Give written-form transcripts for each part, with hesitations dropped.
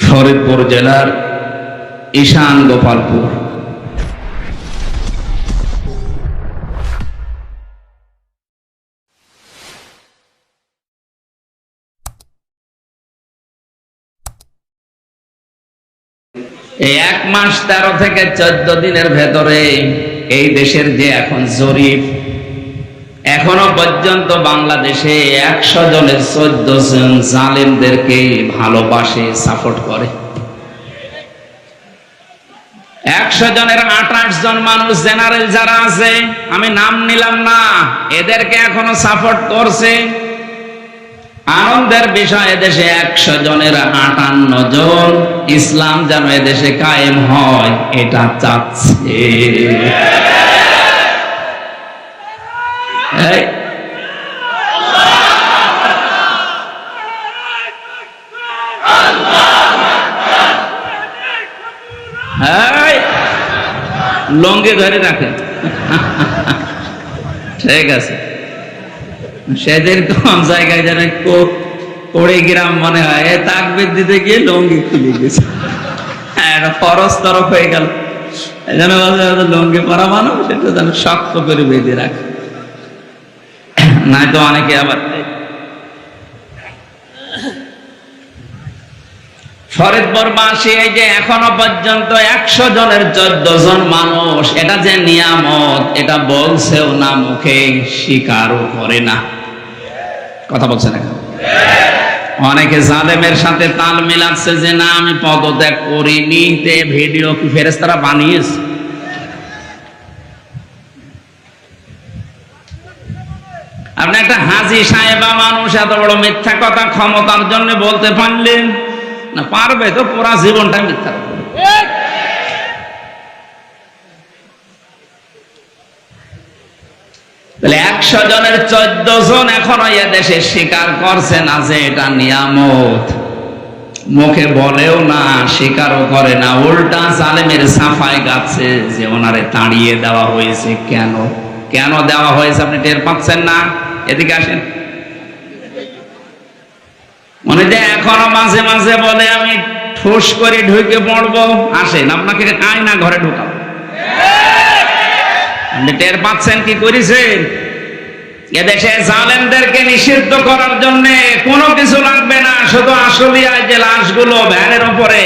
ফরিদপুর জেলার ঈশান গোপালপুর। এই 1 মাস 13 থেকে 14 দিনের ভেতরে এই দেশের যে এখন জরিপ, এখনো পর্যন্ত বাংলাদেশে 100 জনের 14 জন জালেমদেরকে ভালোবাসে, সাপোর্ট করে। 100 জনের 28 জন মানুষ জেনারেল যারা আছে, আমি নাম নিলাম না, এদেরকে এখনো সাপোর্ট করছে। আনন্দের বিষয়, এদেশে 100 জনের 58 জন ইসলাম যেন এদেশে কায়েম হয় এটা চাচ্ছে। লঙ্গে ধরে রাখেন, ঠিক আছে। সেদিন কোন জায়গায় যেন কোড়ে গ্রাম মনে হয়, তাকবীর দিতে গিয়ে লঙ্গি খুলে গেছে, ফরজ তরফ হয়ে গেল। যেন লঙ্গি পরা মানুষ সেটা যেন শক্ত করে বেঁধে রাখে, নাই তো অনেকে আবার। ফরিদপুরবাসী এই যে এখনো পর্যন্ত 100 জনের 14 জন মানুষ, এটা যে নিয়ামত এটা বলছেও না, মুখে স্বীকারও করে না। কথা বলছে না? অনেকে জালেমের সাথে তাল মিলাচ্ছে যে না আমি পদত্যাগ করিনি, তে ভিডিও কি ফেরেশতারা বানিয়েছে? আপনি একটা হাজী সাহেবা মানুষ এত বড় মিথ্যা কথা ক্ষমতার জন্য বলতে পারলেন না? পারবে তো, পুরা জীবনটা মিথ্যা। তাহলে 100 জনের 14 জন এখনো এ দেশে স্বীকার করছে না যে এটা নিয়ামত, মুখে বলেও না, স্বীকারও করে না, উল্টা জালেমের সাফাই গাচ্ছে যে ওনারে তাড়িয়ে দেওয়া হয়েছে। কেন কেন দেওয়া হয়েছে আপনি টের পাচ্ছেন না? এদিকে আসেন। মনে যে এখনো মাঝে মাঝে বলে আমি ঠুস করে ঢুকে পড়বো, আসেন আপনাকে আয়না ঘরে ঢুকাবো। আপনি টের পাচ্ছেন কি করেছেন? এদেশে জালেমদেরকে নিষিদ্ধ করার জন্য কোনো কিছু লাগবে না, শুধু আশুলিয়ায় যে লাশগুলো ভ্যানের উপরে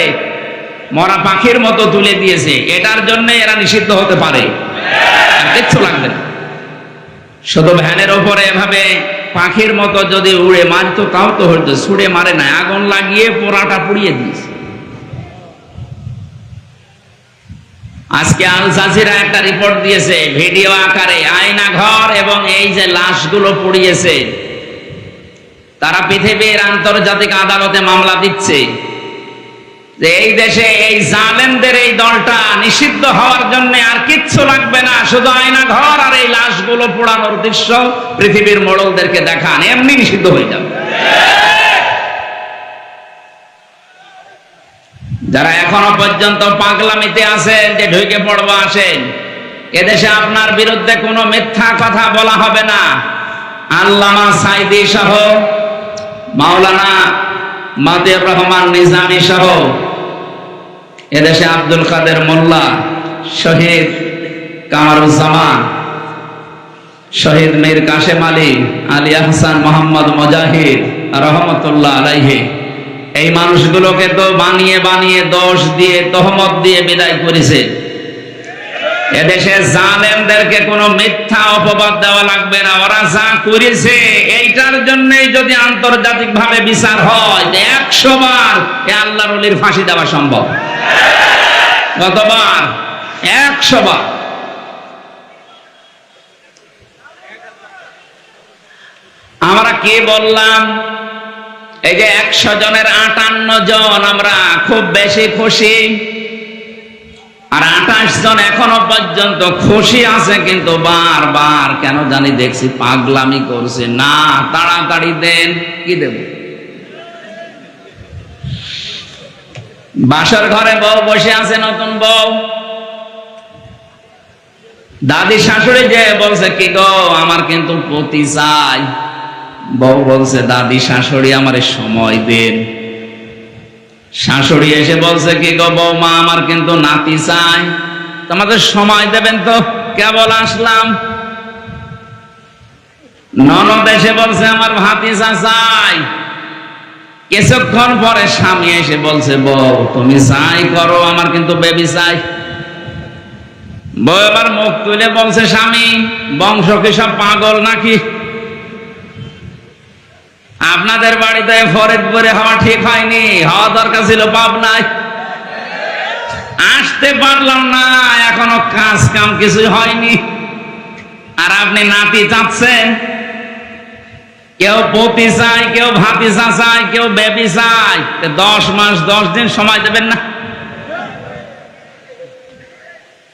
মরা পাখির মতো তুলে দিয়েছে, এটার জন্য এরা নিষিদ্ধ হতে পারে, কিচ্ছু লাগবে না। শুধু ভ্যানের উপরে এভাবে পাখির মতো যদি উড়ে মারতো তাও তো হতো, ছুড়ে মারে না, আগুন লাগিয়ে পোড়াটা পুড়িয়ে দিয়েছে। আজকে আল জাজিরা একটা রিপোর্ট দিয়েছে ভিডিও আকারে, আয়না ঘর এবং এই যে লাশগুলো পুড়িয়েছে, তারা পৃথিবীর আন্তর্জাতিক আদালতে মামলা দিচ্ছে যে এই দেশে এই জালেমদের এই দলটা নিষিদ্ধ হওয়ার জন্য আর কিচ্ছু লাগবে না, শুধু আয়না ঘর আর এই লাশগুলো পোড়ানোর দৃশ্য পৃথিবীর মোড়লদেরকে দেখান, এমনি নিষিদ্ধ হয়ে যাবে। যারা এখনো পর্যন্ত পাগলামিতে আছেন যে ঢুকে পড়বো, আসেন। এদেশে আপনার বিরুদ্ধে কোনো মিথ্যা কথা বলা হবে না। আল্লামা সাইদি সহ, মাওলানা মাতিয়ার রহমান নিজামী সহ, এদেশে আব্দুল কাদের মোল্লা, শহীদ কামারুজ্জামান, শহীদ মীর কাশেম আলী, আলী আহসান মোহাম্মদ মুজাহিদ রহমতুল্লাহ আলাইহি, এই মানুষগুলোকে তো বানিয়ে বানিয়ে দোষ দিয়ে তহমত দিয়ে বিদায় করেছে। এদেশে জালেমদেরকে কোনো মিথ্যা অপবাদ দেওয়া লাগবে না, ওরা যা করেছে এইটার জন্যই যদি আন্তর্জাতিক ভাবে বিচার হয় 100 বার আল্লাহর ওলির ফাঁসি দেওয়া সম্ভব। কতবার? 100 বার। আমরা কি বললাম? এই যে 100 জনের 58 জন আমরা খুব বেশি খুশি, আর 28 জন এখনো পর্যন্ত খুশি আছে, কিন্তু বারবার কেন জানি দেখছি পাগলামি করছে। না, তাড়াতাড়ি দেন। কি দেব? বাসর ঘরে বউ বসে আছে, নতুন বউ, দাদি শাশুড়ি যে বলছে কি গো আমার কিন্তু পতি চাই, বউ বলছে দাদি শাশুড়ি আমারে সময় দেন। শাশুড়ি এসে বলছে, কি গো বৌমা, আমার কিন্তু নাতি চাই, তোমাদের সময় দেবেন তো, কেবল আসলাম। ননদ এসে বলছে, আমার ভাতিজা চাই। কিছুক্ষণ পরে স্বামী এসে বলছে, বউ তুমি চাই করো, আমার কিন্তু বেবি চাই। বউ এবার মুখ তুলে বলছে, স্বামী বংশ কি সব পাগল নাকি? আপনাদের বাড়িতে ফরিদপুরে হওয়া ঠিক হয়নি, হওয়া দরকার ছিল পাবনায়। আসতে পারলাম না, এখনো কাজ কাম কিছু হয়নি, আর আপনি নাতি চাচ্ছেন। কেউ পতি চাই, কেউ ভাতিজা চাই, কেউ বেবি চাই। 10 মাস 10 দিন সময় দেবেন না?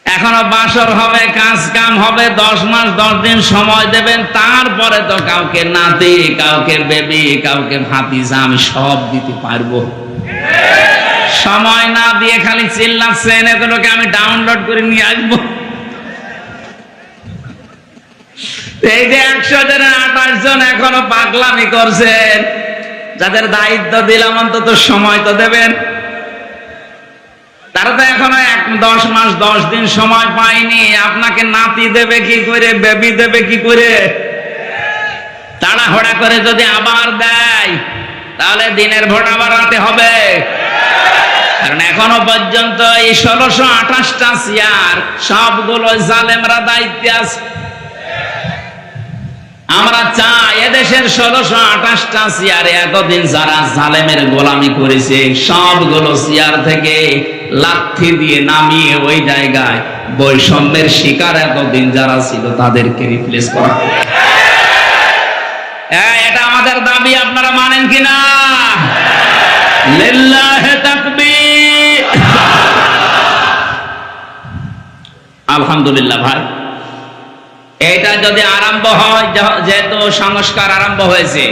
এখনো বাসর হবে, কাজ কাম হবে, 10 মাস 10 দিন সময় দেবেন, তারপরে তো কাউকে নাতি, কাউকে বেবি, কাউকে ভাতিজা আমি সব দিতে পারবো। সময় না দিয়ে খালি চিল্লাচ্ছেন, এগুলোকে আমি ডাউনলোড করে নিয়ে আসবো। এই যে 100 জনের 28 জন এখনো পাগলামি করছেন, যাদের দায়িত্ব দিলাম অন্তত সময় তো দেবেন। তারা তো এখনো 10 মাস 10 দিন সময় পায়নি। আপনাকে নাতি দেবে কি করে, বেবি দেবে কি করে? তাড়াহুড়া করে যদি আবার দেয়, তাহলে দিনের ভোট আবার রাতে হবে। কারণ এখনো পর্যন্ত এই 1628টা চেয়ার সবগুলো জালেমরা দায়িত্বে আছে। আমরা চাই এদেশের 1628টা চেয়ারে এতদিন যারা জালেমের গোলামি করেছে, সবগুলো চেয়ার থেকে লাঠি দিয়ে নামিয়ে ওই জায়গায় বৈষম্যের শিকার এতদিন যারা ছিল তাদেরকে রিপ্লেস করা। এটা আমাদের দাবি, আপনারা মানেন কিনা? লিল্লাহি তাকবীর। আলহামদুলিল্লাহ ভাই, এটা যদি আরম্ভ হয়, যেহেতু সংস্কার আরম্ভ হয়েছে,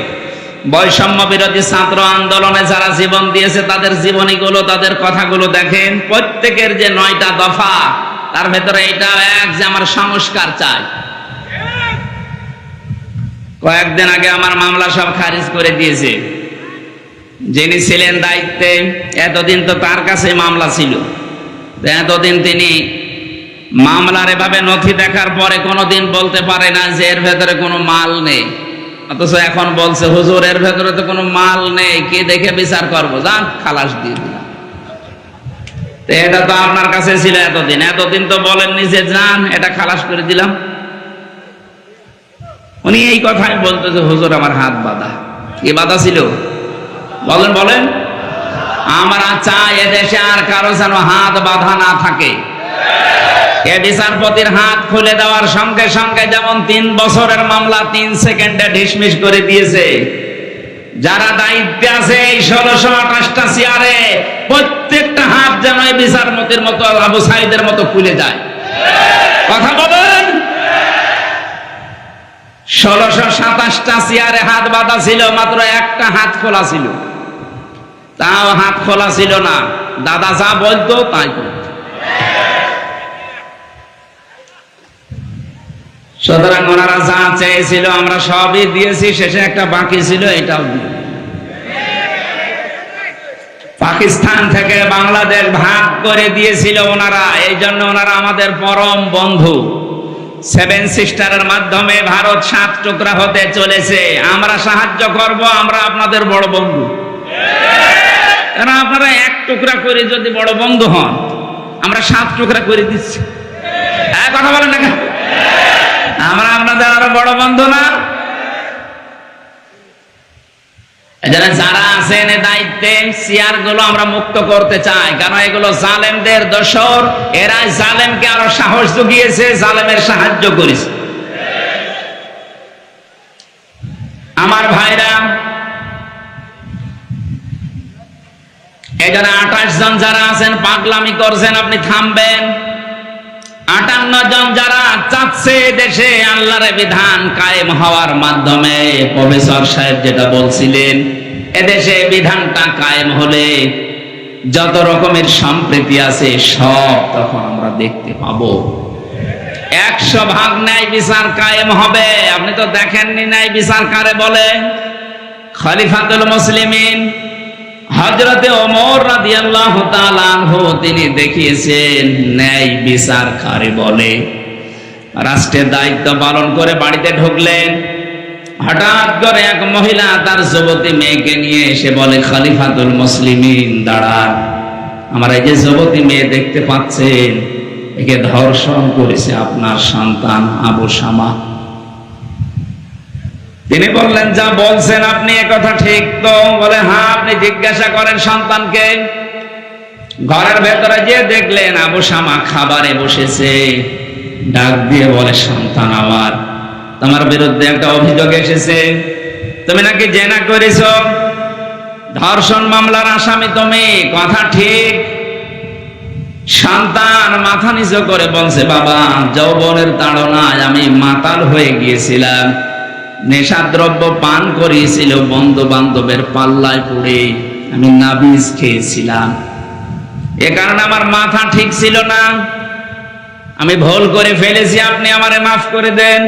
বৈষম্য বিরোধী ছাত্র আন্দোলনে যারা জীবন দিয়েছে তাদের জীবনীগুলো, তাদের কথাগুলো দেখেন। প্রত্যেকের যে 9টা দফা, তার ভেতরে এটা এক যে আমার সংস্কার চাই। কয়েকদিন আগে আমার মামলা সব খারিজ করে দিয়েছে। যিনি ছিলেন দায়িত্বে, এতদিন তো তার কাছে মামলা ছিল, এতদিন তিনি মামলার এভাবে নথি দেখার পরে কোনোদিন বলতে পারে না যে এর ভেতরে কোনো মাল নেই। অথচ এখন বলছে, হুজুর এর ভেতরে তো কোনো মাল নেই, কে দেখে বিচার করবো, যান খালাস দিয়ে দিলাম। এটা তো আপনার কাছে ছিল এতদিন, এতদিন তো বলেননি যে যান এটা খালাস করে দিলাম। উনি এই কথাই বলতো যে হুজুর আমার হাত বাঁধা। কি বাঁধা ছিল বলেন বলেন? আমরা চাই এদেশে আর কারো যেন হাত বাঁধা না থাকে। এ বিচারপতির হাত খুলে দেওয়ার সঙ্গে সঙ্গে যেমন 3 বছরের মামলা 3 সেকেন্ডে ডিসমিস করে দিয়েছে, যারা দায়িত্বে আছে এই 1628টা চেয়ারে প্রত্যেকটা হাত যেন এই বিচারপতির মতো, আবু সাইদের মতো খুলে যায়। কথা বলেন। 1627টা চেয়ারে হাত বাঁধা ছিল, মাত্র একটা হাত খোলা ছিল, তাও হাত খোলা ছিল না, দাদা যা বলতো তাই করতো। সুতরাং ওনারা যা চেয়েছিল আমরা সবই দিয়েছি, শেষে একটা বাকি ছিল, এটাও দিয়ে। পাকিস্তান থেকে বাংলাদেশ ভাগ করে দিয়েছিল ওনারা, এই জন্য ওনারা আমাদের পরম বন্ধু। 7 সিস্টারের মাধ্যমে ভারত 7 টুকরা হতে চলেছে। আমরা সাহায্য করব, আমরা আপনাদের বড় বন্ধু। কারণ আপনারা 1 টুকরা করে যদি বড় বন্ধু হন, আমরা 7 টুকরা করে দিচ্ছি। কথা বলেন না? আমরা আপনাদের আরো বড় বন্ধু না? যারা আছেন দায়িত্বে, চেয়ার গুলো আমরা মুক্ত করতে চাই, কারণ এগুলো জালেমদের দোসর। এরা জালেমকে আরো সাহস জুগিয়েছে, জালেমের সাহায্য করেছে। আমার ভাইরা, এখানে 28 জন যারা আছেন পাগলামি করছেন, আপনি থামবেন। 58 জন যারা চাচ্ছে দেশে আল্লাহর বিধান কায়েম হওয়ার মাধ্যমে, প্রফেসর সাহেব যেটা বলছিলেন, এদেশে বিধানটা কায়েম হলে যত রকমের সম্প্রীতি আছে সব তখন আমরা দেখতে পাবো। 100 ভাগ ন্যায় বিচার কায়েম হবে। আপনি তো দেখেননি ন্যায় বিচার কারে বলে? খলিফাতুল মুসলিমিন হযরতে ওমর রাদিয়াল্লাহু তাআলা আনহু তিনি দেখিয়েছেন ন্যায় বিচারকারী বলে। রাষ্ট্রের দায়িত্ব পালন করে বাড়িতে ঢুকলেন, হঠাৎ করে এক মহিলা তার যুবতী মেয়েকে নিয়ে এসে বলে, খলিফাতুল মুসলিমিন দাঁড়ান, আমার এই যে যুবতী মেয়ে দেখতে পাচ্ছেন, একে ধর্ষণ করেছে আপনার সন্তান আবু শামা। তিনি বললেন, যা বলছেন আপনি এ কথা ঠিক তো? বলে, হ্যাঁ। আপনি জিজ্ঞাসা করেন সন্তানকে। ঘরের ভেতরে গিয়ে দেখলেন আবু শামা খাবারে বসেছে, ডাক দিয়ে বলে, সন্তান আমার, তোমার বিরুদ্ধে একটা অভিযোগ এসেছে, তুমি নাকি জেনা করেছ, ধর্ষণ মামলার আসামি তুমি। কথা ঠিক। সন্তান মাথা নিচু করে বলছে, বাবা, যৌবনের তাড়নায় আমি মাতাল হয়ে গিয়েছিলাম, নেশাদ্রব্য পান করিয়েছিল, বন্ধু বান্ধবের পাল্লায় পড়ে আমি নাবিজ খেয়েছিলাম, এ কারণে আমার মাথা ঠিক ছিল না, আমি ভুল করে ফেলেছি, আপনি আমারে মাফ করে দেন।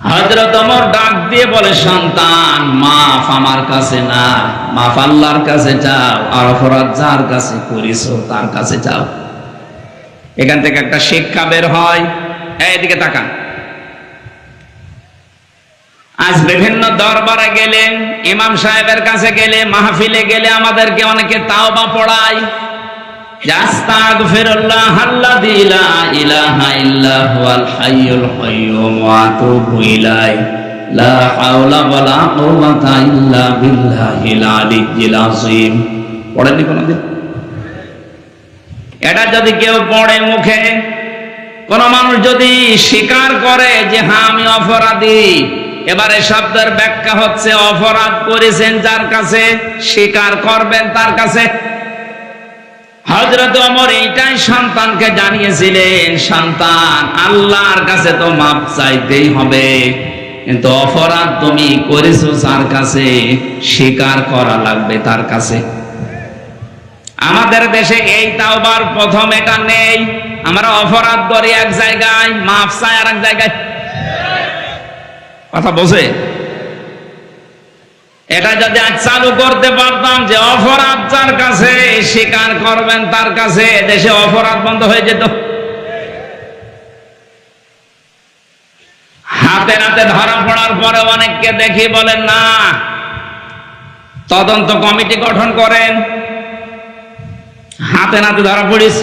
হযরত ওমর ডাক দিয়ে বলে, সন্তান, মাফ আমার কাছে না, মাফ আল্লাহর কাছে যাও, আর অপরাধ যার কাছে করেছো তার কাছে যাও। এখান থেকে একটা শিক্ষা বের হয়। এইদিকে তাকান। আজ বিভিন্ন দরবারে গেলে, ইমাম সাহেবের কাছে গেলে, মাহফিলে গেলে আমাদেরকে অনেকে তাওবা পড়ায়, আস্তাগফিরুল্লাহ আল্লাযী লা ইলাহা ইল্লা হুয়াল হাইয়ুল কাইয়্যুম ওয়া আতুবু ইলাইহি লা হাওলা ওয়ালা কুওয়াতা ইল্লা বিল্লাহিল আলিয়্যিল আযীম। পড়েননি কোনদিন? এটা যদি কেউ পড়ে মুখে, কোন মানুষ যদি স্বীকার করে যে হ্যাঁ আমি অপরাধী, এবারে শব্দের ব্যাখ্যা হচ্ছে অপরাধ করেছেন যার কাছে, স্বীকার করবেন তার কাছে। হযরত ওমর এইটাই সন্তানকে জানিয়েছিলেন, সন্তান, আল্লাহর কাছে তো মাপ চাইতেই হবে, কিন্তু অপরাধ তুমি করেছো যার কাছে, স্বীকার করা লাগবে তার কাছে। আমাদের দেশে এই তাওবার প্রথম এটা নেই। আমরা অপরাধ করি এক জায়গায়, মাপ চাই আর এক জায়গায়। কথা বোঝে? এটা যদি আজ চালু করতে পারতাম যে অপরাধ যার কাছে, স্বীকার করবেন তার কাছে, দেশে অপরাধ বন্ধ হয়ে যেত। হাতে নাতে ধরা পড়ার পরে অনেককে দেখি বলেন, না, তদন্ত কমিটি গঠন করেন। হাতে নাতে ধরা পড়িস,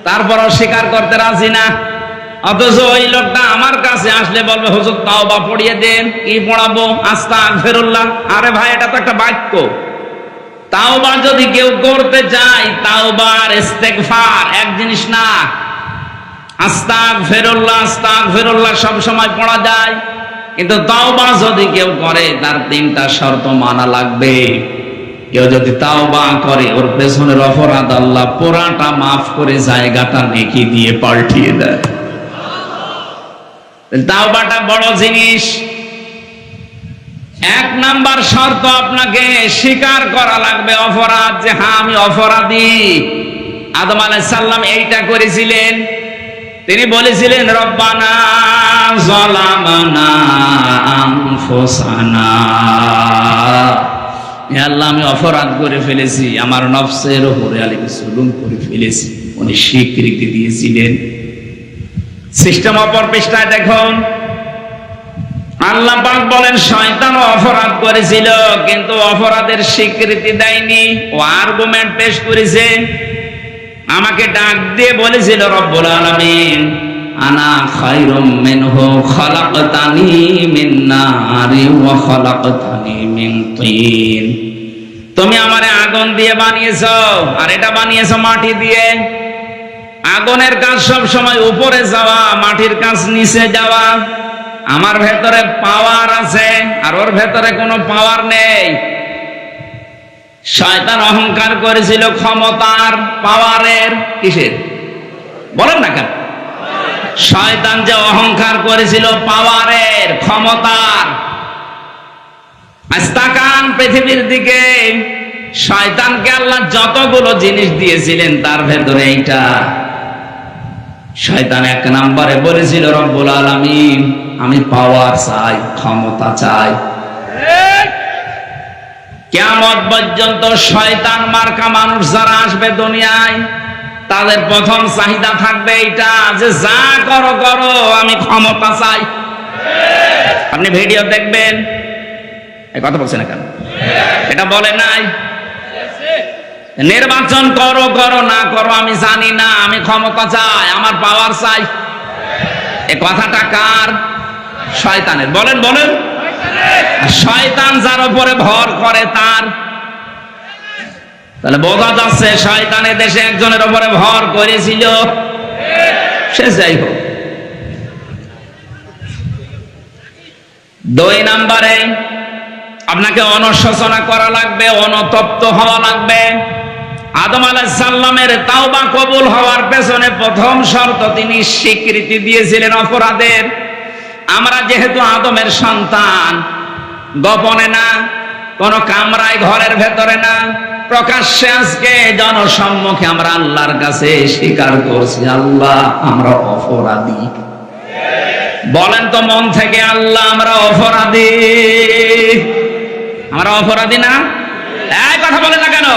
তারপরও স্বীকার করতে রাজি না। অথচ ওই লোকটা আমার কাছে আসলে বলবে, হুজুর তাওবা পড়িয়ে দেন। কি পড়াবো? আস্তাগফিরুল্লাহ। আরে ভাই, এটা তো একটা বাক্য। তাওবা যদি কেউ করতে চায়, তাওবা আর ইস্তেগফার এক জিনিস না। আস্তাগফিরুল্লাহ, আস্তাগফিরুল্লাহ সব সময় পড়া যায়, কিন্তু তাওবা যদি কেউ করে, তার তিনটা শর্ত মানা লাগবে। কেউ যদি তাওবা করে, ওর পেছনের অপরাধ আল্লাহ পুরাটা মাফ করে জায়গাটা নেকি দিয়ে পাল্টিয়ে দেয়। তাওবাটা বড় জিনিস। এক নাম্বার শর্ত, আপনাকে স্বীকার করা লাগবে অপরাধ, যে হ্যাঁ আমি অপরাধী। আদম আলাইহিস সালাম এইটা করেছিলেন। তিনি বলেছিলেন, রব্বানা যালামনা আনফুসানা, হে আল্লাহ, আমি অপরাধ করে ফেলেছি, আমার নফসের উপরে জুলুম করে ফেলেছি। উনি স্বীকৃতি দিয়েছিলেন। সিস্টেম অপর পৃষ্ঠায় দেখুন, আল্লাহ পাক বলেন, শয়তান অপরাধ করেছিল, কিন্তু অপরাধের স্বীকৃতি দেয়নি। ও আর্গুমেন্ট পেশ করেছে, আমাকে ডাক দিয়ে বলেছিল, রব্বুল আলামিন, আনা খায়রুম মিনহু খালাকতানি মিন নারি ওয়া খালাকতানি মিন তিন। তুমি আমারে আগুন দিয়ে বানিয়েছো, আর এটা বানিয়েছো মাটি দিয়ে। আগুনের কাজ সব সময় উপরে যাওয়া, মাটির কাজ নিচে যাওয়া। আমার ভেতরে পাওয়ার আছে, আর ওর ভেতরে কোনো পাওয়ার নেই। শয়তান অহংকার করেছিল ক্ষমতার, পাওয়ারের। কিসের বলেন না কেন? শয়তান যে অহংকার করেছিল পাওয়ারের, ক্ষমতার। আজ তাকান পৃথিবীর দিকে, শয়তানকে আল্লাহ যতগুলো জিনিস দিয়েছিলেন, তার ভেতরে এইটা। শয়তান এক নম্বরে বলেছিল, রব্বুল আলামিন, আমি পাওয়ার চাই, ক্ষমতা চাই। কিয়ামত পর্যন্ত শয়তান মার্কা মানুষ যারা আসবে দুনিয়ায়, তাদের প্রথম চাহিদা থাকবে এইটা যে যা করো করো, আমি ক্ষমতা চাই। আপনি ভিডিও দেখবেন, এই কথা বলছেন না কেন? এটা বলে নাই নির্বাচন করো করো না করো আমি জানি না, আমি ক্ষমতা চাই, আমার পাওয়ার চাই। এই কথাটা কার? শয়তানের। বলেন বলেন। শয়তান যার উপরে ভর করে তার। তাহলে বোঝা যাচ্ছে শয়তানের দেশে একজনের উপরে ভর করেছিল, সে যাই হোক। 2 নম্বরে আপনাকে অনুশোচনা করা লাগবে, অনুতপ্ত হওয়া লাগবে। আদম আলাইহিস সালামের তাওবা কবুল হওয়ার পেছনে প্রথম শর্ত তিনি স্বীকৃতি দিয়েছিলেন অপরাধের। আমরা যেহেতু আদমের সন্তান, গোপনে না, কোন কামরায় ঘরের ভেতরে না, প্রকাশ্যে আজকে জনসম্মুখে আমরা আল্লাহর কাছে স্বীকার করছি, আল্লাহ আমরা অপরাধী। বলেন তো মন থেকে, আল্লাহ আমরা অপরাধী। আমরা অপরাধী না? এই কথা বলে না কেন?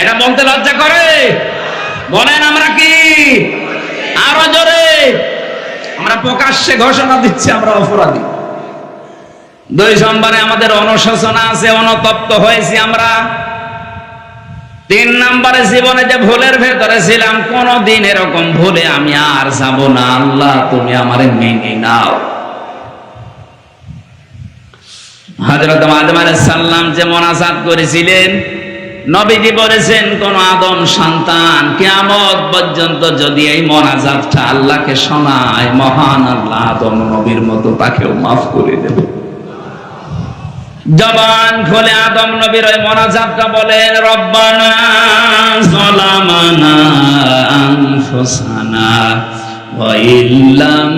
এটা বলতে লজ্জা করে? বলেন আমরা কি? আরো জোরে। আমরা প্রকাশ্যে ঘোষণা দিচ্ছি আমরা অপরাধী। 2 নম্বরে আমাদের অনুশোচনা আছে, অনুতপ্ত হয়েছি আমরা। 3 নম্বরে জীবনে যে ভুলের ভেতরে ছিলাম, কোনদিন এরকম ভুলে আমি আর যাব না, আল্লাহ তুমি আমারে মেনে নাও। হযরত আদম আলাইহিস সালাম যে মুনাজাত করেছিলেন, নবীজি বলেছেন কোন আদম সন্তান কিয়ামত পর্যন্ত যদি এই মুনাজাতটা আল্লাহকে শোনায়, মহান আল্লাহ আদম নবীর মতো তাকেও মাফ করে দেবে। জবান খুলে আদম নবীর ওই মুনাজাতটা বলেন, রব্বানা যালামানা আনফুসানা ওয়া ইল্লাম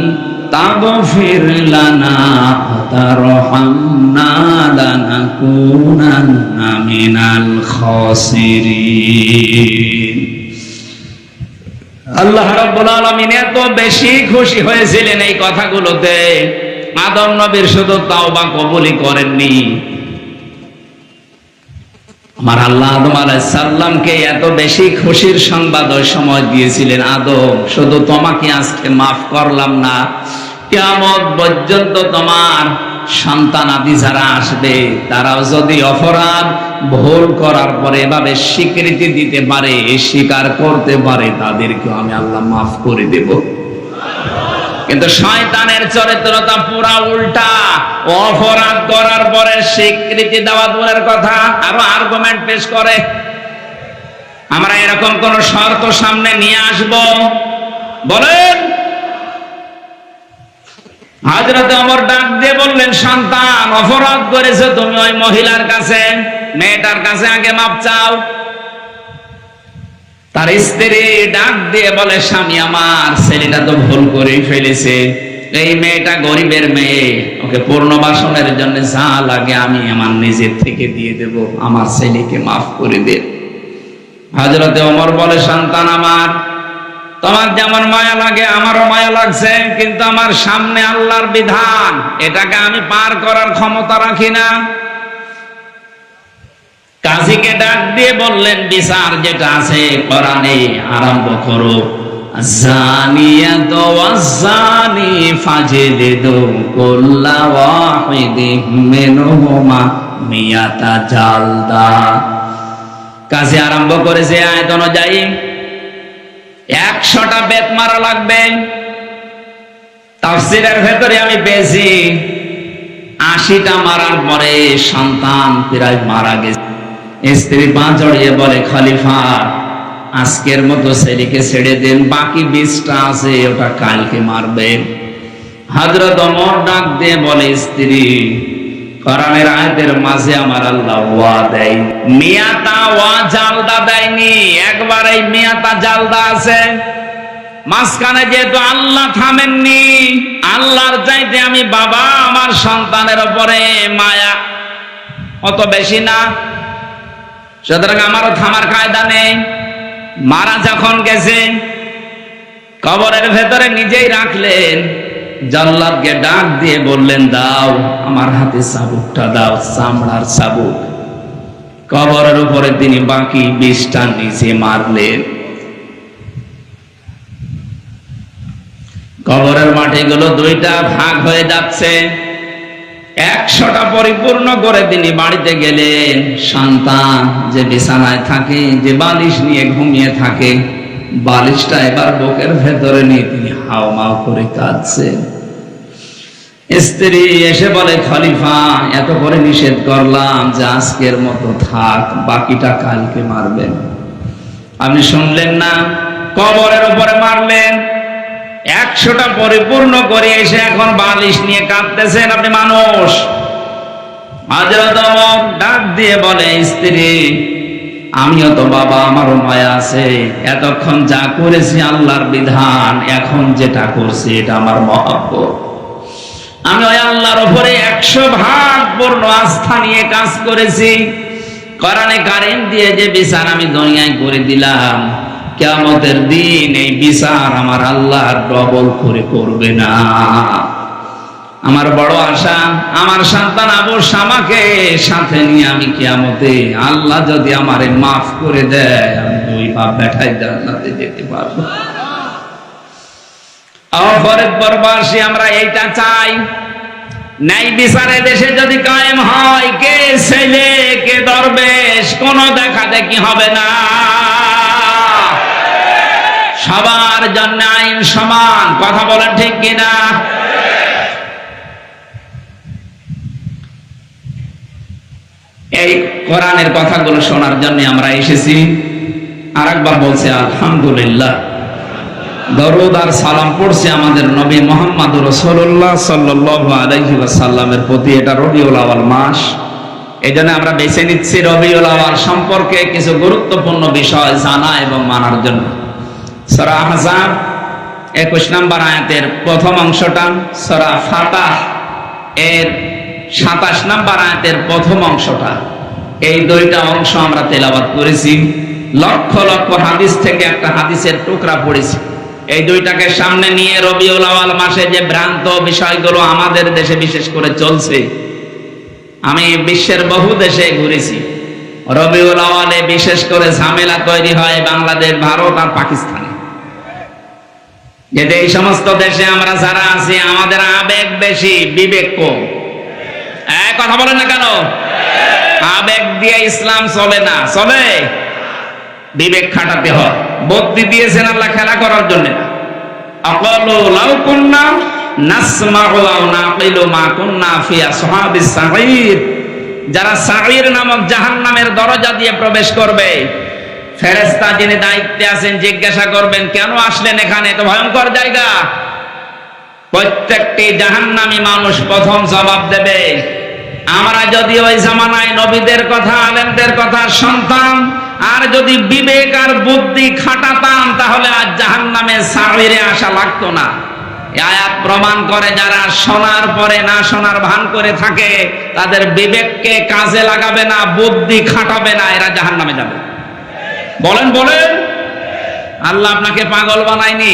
তাগফির লানা ওয়া তারহামনা লানাকুনান্না মিনাল খাসিরিন। আল্লাহ রাব্বুল আলামিন এত বেশি খুশি হয়েছিলেন এই কথাগুলোতে, আদম নবীর শুধু তাওবা কবুলই করেননি, আমার আল্লাহ আদম আলাইহিস সালামকে এত বেশি খুশির সংবাদ ওই সময় দিয়েছিলেন, আদম শুধু তোমাকে আজকে মাফ করলাম না, কিয়ামত পর্যন্ত তোমার সন্তানাদি যারা আসবে তারাও যদি অপরাধ ভুল করার পরে এভাবে স্বীকৃতি দিতে পারে, স্বীকার করতে পারে, তাদেরকেও আমি আল্লাহ মাফ করে দেব। কিন্তু শয়তানের চরিত্রটা পুরা উল্টা। অপরাধ করার পরে স্বীকৃতি দেওয়া দূরের কথা, আরো আর্গুমেন্ট পেশ করে। আমরা এরকম কোন শর্ত সামনে নিয়ে আসব? বলেন। হযরত ওমর ডাক দিয়ে বললেন, সন্তান অপরাধ করেছে তুমি, ওই মহিলার কাছে, মেয়েটার কাছে আগে মাপ চাও। তার স্ত্রী ডাক দিয়ে বলে, স্বামী আমার, ছেলেটা তো ভুল করেই ফেলেছে, এই মেয়েটা গরিবের মেয়ে, ওকে পুনর্বাসনের জন্য যা লাগে আমি আমার নিজের থেকে দিয়ে দেব, আমার ছেলেকে মাফ করে দে। হযরত ওমর বলে, সন্তান আমার, তোমার যেমন মায়া লাগে আমারও মায়া লাগছে, কিন্তু আমার সামনে আল্লাহর বিধান, এটাকে আমি পার করার ক্ষমতা রাখি না। কাজীকে ডাক দিয়ে বললেন, বিচার যেটা আছে কোরআনে আরম্ভ করো, জানিয়াতু ওয়াজ্জানি ফাজলিদু কুল্লা ওয়াহিদিন মিনহুমা মিয়াতা জালদা। কাজী আরম্ভ করেছে আয়াত অনুযায়ী 100টা বেত মারা লাগবে। তাফসীরের ভেতরে আমি পেয়েছি 80টা মারার পরে সন্তান প্রায় মারা গেছে। স্ত্রী পা জড়িয়ে বলে, খলিফা আজকের মতো ছেলেকে ছেড়ে দেন, বাকি 20টা আছে ওটা কালকে মারবেন। হযরত ওমর ডাক দিয়ে বলে, স্ত্রী কোরআনের আয়াতের মাঝে আমার আল্লাহ ওয়া দেয়, মিয়াতা ওয়া জালদা দেয়নি, একবার এই মিয়াতা জালদা আছে। মাঝখানে যেহেতু আল্লাহ থামেননি, আল্লাহর চাইতে আমি বাবা আমার সন্তানের উপরে মায়া অত বেশি না, সুতরাং আমারও থামার কায়দা নেই। মারা যখন গেছে, কবরের ভেতরে নিজেই রাখলেন, জল্লাদকে ডাক দিয়ে বললেন, দাও আমার হাতে চাবুকটা দাও, চামড়ার চাবুক। কবরের উপরে তিনি বাকি 20টা নিচে মারলেন। কবরের মাটিগুলো 2টা ভাগ হয়ে যাচ্ছে। 100টা পরিপূর্ণ করে তিনি বাড়িতে গেলেন। সন্তান যে বিছানায় থাকে, যে বালিশ নিয়ে ঘুমিয়ে থাকে, বালিশটা এবার বুকের ভেতরে নিয়ে তিনি হাওমাও করে কাঁদছেন। স্ত্রী এসে বলে, খলিফা এত করে নিষেধ করলাম যে আজকের মতো থাক, বাকিটা কালকে মারবেন, আপনি শুনলেন না, কবরের উপরে মারলেন। 100টা পরিপূর্ণ করে এসে এখন বালিশ নিয়ে কাঁদতেছেন আপনি মানুষ। হযরত ওমর ডাক দিয়ে বলে, স্ত্রী আমিও তো বাবা, আমারও মায়া আছে, এতক্ষণ যা করেছি আল্লাহর বিধান, এখন যেটা করছি এটা আমার মহব্বত। আমি ওই আল্লাহর উপরে 100 ভাগ পূর্ণ আস্থা নিয়ে কাজ করেছি। কোরআনে কারীম দিয়ে যে বিচার আমি দুনিয়ায় করে দিলাম, কিয়ামতের দিন এই বিচার আমার আল্লাহ ডবল করে করবে না। আমার বড় আশা, আমার সন্তান আবু শামাকে সাথে নিয়ে আমি কিয়ামতে আল্লাহ যদি আমারে মাফ করে দেয়, আমি 2 বাপ বেটাই জান্নাতে যেতে পারবো। ফরিদপুরবাসী আমরা এইটা চাই। ন্যায় বিচারে দেশে যদি কায়েম হয়, কে ছেলে কে দরবেশ কোনো দেখা দেখি হবে না। সবার জন্য আইন সমান, কথা বলেন ঠিক কিনা? এই কোরআনের কথাগুলো শোনার জন্য আমরা এসেছি। আরেকবার বলছি আলহামদুলিল্লাহ। দরুদ আর সালাম পড়ছি আমাদের নবী মুহাম্মদ রাসূলুল্লাহ সাল্লাল্লাহু আলাইহি ওয়াসাল্লামের প্রতি। এটা রবিউল আউয়াল মাস, এই জন্য আমরা বেছে নিচ্ছি রবিউল আউয়াল সম্পর্কে কিছু গুরুত্বপূর্ণ বিষয় জানা এবং মানার জন্য। সূরা আহজাব 21 নম্বর আয়াতের প্রথম অংশটা, সূরা ফাতাহ এর 27 নম্বর আয়াতের প্রথম অংশটা, এই 2টা অংশ আমরা তেলাওয়াত করেছি। লক্ষ লক্ষ হাদিস থেকে একটা হাদিসের টুকরা পড়েছি। এই 2টাকে সামনে নিয়ে রবিউল আউয়াল মাসে যে ভ্রান্ত বিষয়গুলো আমাদের দেশে বিশেষ করে চলছে, আমি বিশ্বের বহু দেশে ঘুরেছি। রবিউল আউয়ালে বিশেষ করে ঝামেলা তৈরি হয় বাংলাদেশ, ভারত আর পাকিস্তানে। যে এই সমস্ত দেশে আমরা যারা আছি, আমাদের আবেগ বেশি, বিবেক কম। কথা বলেন না কেন? আবেগ দিয়ে ইসলাম চলে না, চলে বিবেক খাটাতে হয়। বুদ্ধি দিয়েছেন আল্লাহ খেলা করার জন্য না। আকালু লাউ কুন্না নাসমাউ আও নাকিলু মা কুন্না ফি আসহাবিস সাঈর। যারা সাঈর নামক জাহান্নামের দরজা দিয়ে প্রবেশ করবে, ফেরেশতা যিনি দায়িত্বে আছেন জিজ্ঞাসা করবেন, কেন আসলেন এখানে, তো ভয়ঙ্কর জায়গা। প্রত্যেকটি জাহান্নামী মানুষ প্রথম জবাব দেবে, আমরা যদি ওই জামানায় নবীদের কথা, আলেমদের কথা শুনতাম, আর যদি বিবেক আর বুদ্ধি খাটাতাম, তাহলে আজ জাহান্নামে সাঈরে আসা লাগতো না। এই আয়াত প্রমাণ করে যারা শোনার পরে না শোনার ভান করে থাকে, তাদের বিবেককে কাজে লাগাবে না, বুদ্ধি খাটাবে না, এরা জাহান্নামে যাবে। বলেন বলেন। আল্লাহ আপনাকে পাগল বানায়নি,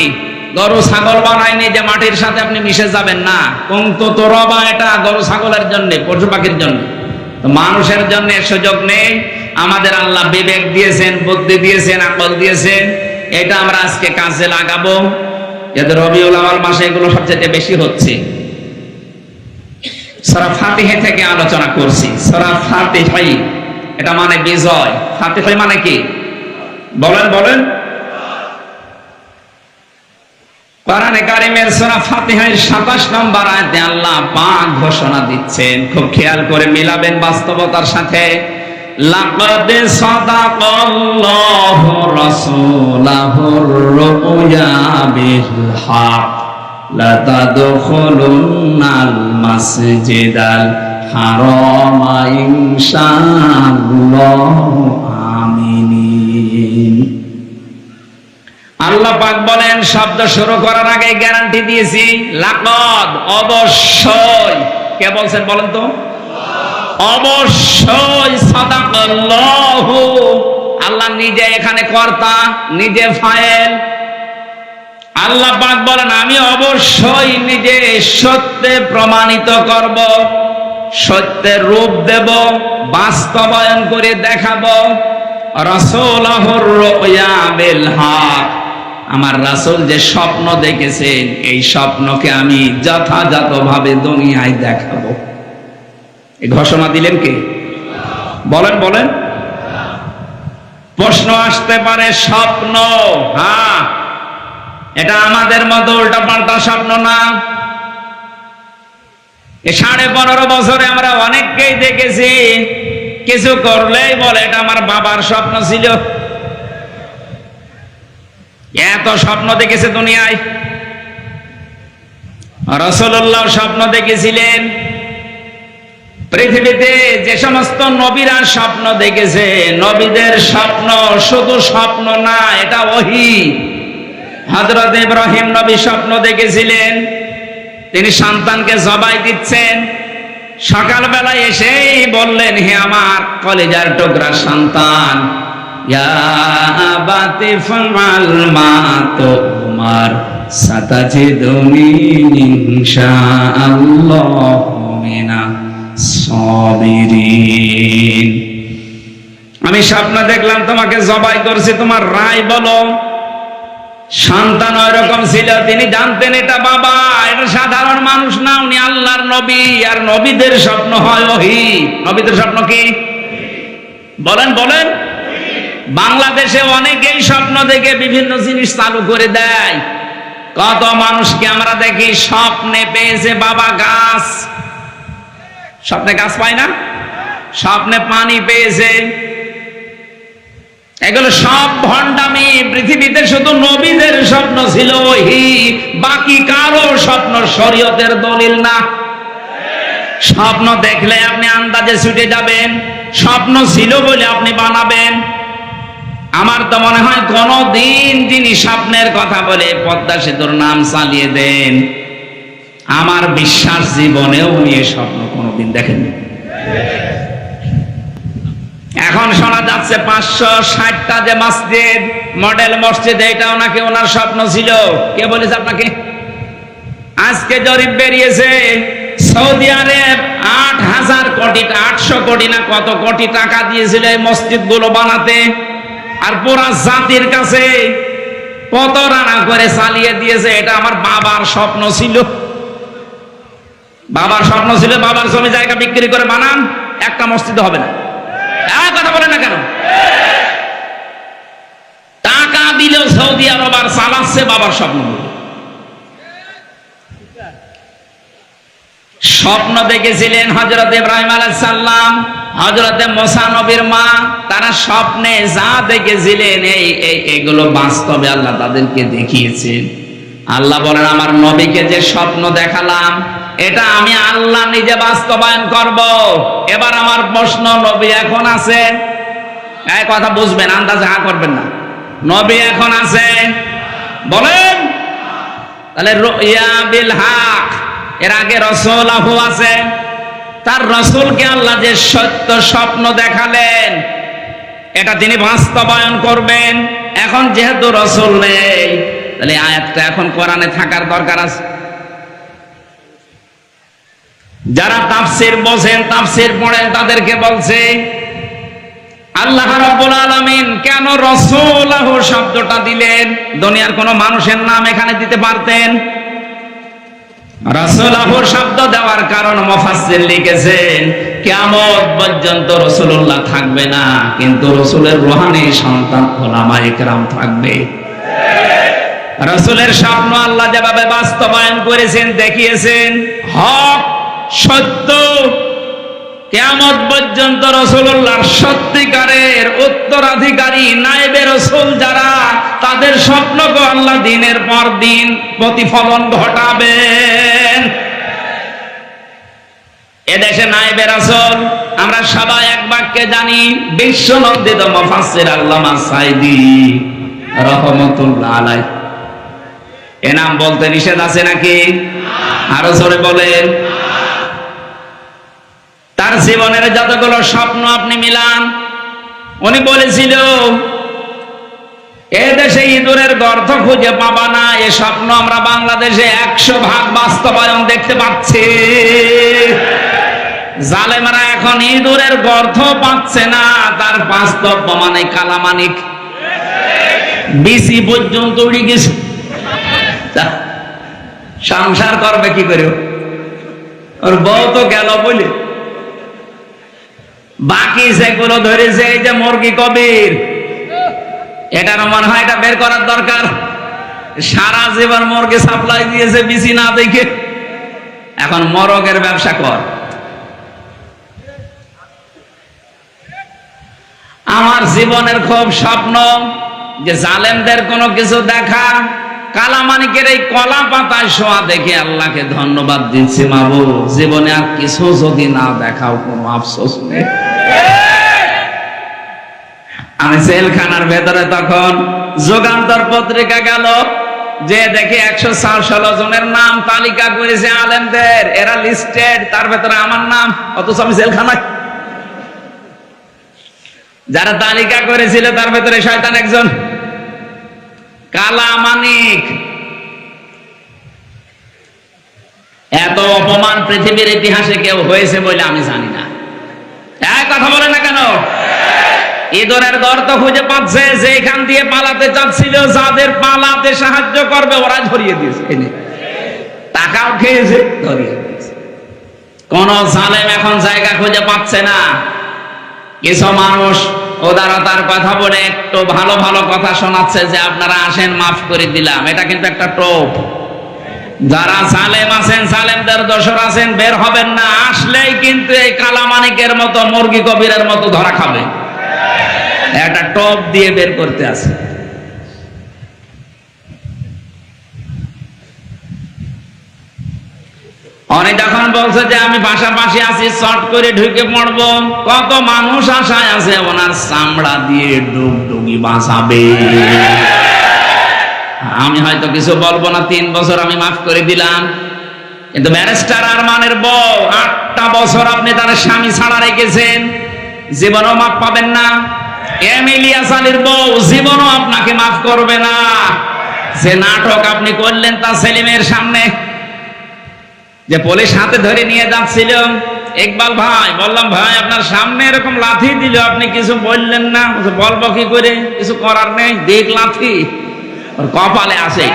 গরু ছাগল বানায়নি যে মাটির সাথে আপনি মিশে যাবেন না। কুনতু তুরাবা, এটা গরু ছাগলের জন্য, পশু পাখির জন্য, তো মানুষের জন্য সুযোগ নেই। আমাদের আল্লাহ বিবেক দিয়েছেন, বুদ্ধি দিয়েছেন, আকল দিয়েছেন, এটা আমরা আজকে কাজে লাগাবো। যাতে রবিউল আউয়াল মাসে এগুলো সবচেয়ে বেশি হচ্ছে। সূরা ফাতিহা থেকে আলোচনা করছি। সূরা ফাতিহা এটা মানে বিজয়। ফাতিহা মানে কি বলেন বলেন? কোরআনে কারীমের সূরা ফাতিহার 27 নম্বর আয়াতে আল্লাহ পাক ঘোষণা দিচ্ছেন, খুব খেয়াল করে মিলাবেন বাস্তবতার সাথে। লাকাদ সাদাকাল্লাহু রাসূলাহুর রুয়া বিল হক লা তাদখুলুন্নাল মাসজিদাল হারামা ইনশাআল্লাহু আমিনিন। আল্লাহ পাক বলেন, শব্দ শুরু করার আগে গ্যারান্টি দিয়েছি, লাকাদ অবশ্যই। কে বলছেন বলেন তো? অবশ্যই সাদাকাল্লাহু, আল্লাহ নিজে এখানে কর্তা, নিজে ফায়েল। আল্লাহ পাক বলেন, আমি অবশ্যই নিজে সত্যে প্রমাণিত করব। সত্যের রূপ দেব, বাস্তবায়ন করে দেখাবো। রাসূলুর রুয়া বিল হক, আমার রাসূল যে স্বপ্ন দেখেছেন এই স্বপ্নকে আমি যথাযথভাবে দুনিয়ায় দেখাবো। এই ঘোষণা দিলেন কে? বলেন বলেন। প্রশ্ন আসতে পারে, স্বপ্ন, হ্যাঁ, এটা আমাদের মতো উল্টা পাল্টা স্বপ্ন না। 15.5 বছরে আমরা অনেককেই দেখেছি, কিছু করলেই বলে এটা আমার বাবার স্বপ্ন ছিল। এত স্বপ্ন দেখেছে দুনিয়ায়। রাসূলুল্লাহ স্বপ্ন দেখেছিলেন। পৃথিবীতে যে সমস্ত নবীরা স্বপ্ন দেখেছে, নবীদের স্বপ্ন শুধু স্বপ্ন না, এটা ওহী। হযরত ইব্রাহিম নবী স্বপ্ন দেখেছিলেন, তিনি সন্তানকে জবাই দিচ্ছেন। সকালবেলা এসেই বললেন, হে আমার কলিজার টুকরা সন্তান, ইয়া আবাতি ফাল মা তুমার সাতাজিদুনি ইনশাআল্লাহু মিনাস সাবিরিন। আমি স্বপ্ন দেখলাম তোমাকে জবাই করছি, তোমার রায় বলো। সন্তান ওইরকম ছিল, তিনি জানতেন এটা বাবা, এটা সাধারণ মানুষ না, উনি আল্লাহর নবী। আর নবীদের স্বপ্ন হয় ওহী। নবীদের স্বপ্ন কি? বলেন বলেন। বাংলাদেশে অনেকেই স্বপ্ন দেখে বিভিন্ন জিনিস চালু করে দেয়। কত মানুষকে আমরা দেখি স্বপ্নে পেয়েছে বাবা গাছ, স্বপ্নে গাছ পায় না, স্বপ্নে পানি পেয়েছে। এগুলো সব ভণ্ডামি। পৃথিবীতে শুধু নবীদের স্বপ্ন ছিল ওহী, বাকি কারো স্বপ্ন শরীয়তের দলিল না। স্বপ্ন দেখলে আপনি আন্দাজে ছুটে যাবেন, স্বপ্ন ছিল বলে আপনি বানাবেন। আমার তো মনে হয় কোনদিন যিনি স্বপ্নের কথা বলে পদ্মা সেতুর নাম চালিয়ে দেন, আমার বিশ্বাস জীবনেও উনি এই স্বপ্ন কোনদিন দেখেননি। এখন শোনা যাচ্ছে 560টা যে মসজিদ, মডেল মসজিদ, এটাও নাকি ওনার স্বপ্ন ছিল। কে বলেছে আপনাকে? আজকে জরিপ বেরিয়েছে, সৌদি আরব 8,000 কোটি, 800 কোটি না কত কোটি টাকা দিয়েছিল এই মসজিদগুলো বানাতে। আর পুরা জাতির কাছে কত রানা করে চালিয়ে দিয়েছে। এটা আমার বাবার স্বপ্ন ছিল। বাবার স্বপ্ন ছিল, বাবার জমি জায়গা বিক্রি করে বানান, একটা মসজিদ হবে না। কথা বলেন না কেন? টাকা দিলেও সৌদি আরব আর চালাচ্ছে বাবার স্বপ্ন। স্বপ্ন দেখেছিলেন হযরত ইব্রাহিম আলাইহিস সালাম, হযরত মুসা নবীর মা, তারা স্বপ্নে যা দেখেছিলেন এইগুলো বাস্তবে আল্লাহ তাদেরকে দেখিয়েছেন। আল্লাহ বলেন, আমার নবীকে যে স্বপ্ন দেখালাম এটা আমি আল্লাহ নিজে বাস্তবায়ন করব। এবার আমার প্রশ্ন, নবী এখন আছে? এই কথা বুঝবেন, আন্দাজে হা করবেন না। নবী এখন আছে? বলেন। তাহলে রুয়া বিল হক, এর আগে রাসূলুল্লাহ আছে। তার রাসূলকে আল্লাহ যে সত্য স্বপ্ন দেখালেন এটা তিনি বাস্তবায়ন করবেন। এখন যেহেতু রাসূল নেই, তাহলে আয়াতটা এখন কোরআনে থাকার দরকার আছে। যারা তাফসীর বোঝেন, তাফসীর পড়েন, তাদেরকে বলছে আল্লাহ রাব্বুল আলামিন কেন রাসূলুল্লাহ শব্দটা দিলেন? দুনিয়ার কোন মানুষের নাম এখানে দিতে পারতেন। রাসূলুল্লাহ শব্দ দেওয়ার কারণ মুফাসসির লিখেছেন, কিয়ামত পর্যন্ত রাসূলুল্লাহ থাকবে না, কিন্তু রাসূলের রূহানি সন্তান উলামায়ে কেরাম থাকবে। রাসূলের স্বপ্ন আল্লাহ যেভাবে বাস্তবায়ন করেছেন, দেখিয়েছেন, হক সত্য, কিয়ামত পর্যন্ত রাসূলুল্লাহর সত্যিকারের উত্তরাধিকারী নায়েবে রাসূল যারা, তাদের স্বপ্নকে আল্লাহ দিনের পর দিন প্রতিফলন ঘটাবেন। এদেশে নায়েবে রাসূল আমরা সবাই এক বাক্যে জানি, বিশ্বনন্দিত মুফাসসির আল্লামা সাঈদী রাহমাতুল্লাহ আলাইহি। এ নাম বলতে নিষেধ আছে নাকি? আরো জোরে বলেন। তার জীবনের যতগুলো স্বপ্ন আপনি মিলান, উনি বলেছিল এ দেশে ইঁদুরের গর্ত খুঁজে পাবা না। এ স্বপ্ন আমরা বাংলাদেশে 100% বাস্তবায়ন দেখতে পাচ্ছি। জালেমরা এখন ইঁদুরের গর্ত পাচ্ছে না, তার বাস্তব প্রমাণে কালামানিক বিসি পর্যন্ত উড়ে গেছে। সংসার করবে কি করে? ওর বউ তো গেল বলে বাকি যেগুলো ধরেছে, এই যে মুরগি কবির, এটারও মনে হয় এটা বের করার দরকার। সারা জীবন মুরগি সাপ্লাই দিয়েছে বিসি না দেখে, এখন মরগের ব্যবসা কর। আমার জীবনের খুব স্বপ্ন যে জালেমদের কোনো কিছু দেখা, কালামানিকের এই কলা পাতায় শোয়া দেখে আল্লাহকে ধন্যবাদ দিচ্ছি, মাবুদ জীবনে আর কিছু যদি না দেখাও কোনো আফসোস নেই। আমি জেলখানার ভেতরে তখন যুগান্তর পত্রিকা গেল, যে দেখে 116 জনের নাম তালিকা করেছে আলেমদের, এরা লিস্টেড, তার ভেতরে আমার নাম, অথচ আমি জেলখানায়। যারা তালিকা করেছিল তার ভেতরে শয়তান একজন, কালামানিক। এত অপমান পৃথিবীর ইতিহাসে কেউ হয়েছে বলে আমি জানি না। এক কথা বলে না কেন? ইঁদুরের গর্ত খুঁজে পাচ্ছে, যে এখান দিয়ে পালাতে চাচ্ছিল, যাদের পালাতে সাহায্য করবে ওরা ধরিয়ে দিয়েছে, টাকাও খেয়েছে, ধরিয়ে দিয়েছে। কোন জালেম এখন জায়গা খুঁজে পাচ্ছে না। কিছু মানুষ উদারতার কথা বলে একটু ভালো ভালো কথা শোনাচ্ছে যে আপনারা আসেন মাফ করে দিলাম, এটা কিন্তু একটা টোপ। যারা জালেম আছেন, জালেমদের দোসর আছেন, বের হবেন না, আসলেই কিন্তু এই কালামানিকের মতো মুরগি কবিরের মতো ধরা খাবে। একটা টোপ দিয়ে বের করতে আছে। অনেক যখন বলছে যে আমি পাশাপাশি আছি, শর্ট করে ঢুকে পড়বো, কত মানুষ আশায় আছে ওনার চামড়া দিয়ে ডুগডুগি বাঁচাবে। আমি হয়তো কিছু বলবো না, 3 বছর আমি মাফ করে দিলাম। কিন্তু ব্যারিস্টার আরমানের বউ 8টা বছর আপনি তার স্বামী ছাড়া রেখেছেন, জীবনও মাফ পাবেন না। এমিলিয়াস আলীর বউ জীবনও আপনাকে মাফ করবে না। যে নাটক আপনি করলেন তা সেলিমের সামনে, যে পুলিশ হাতে ধরে নিয়ে যাচ্ছিল, ইকবাল ভাই বললাম, ভাই আপনার সামনে এরকম লাথি দিল, আপনি কিছু বললেন না। বলবো কি করে, কিছু করার নেই, দেখ লাথি ওর কপালে আসে।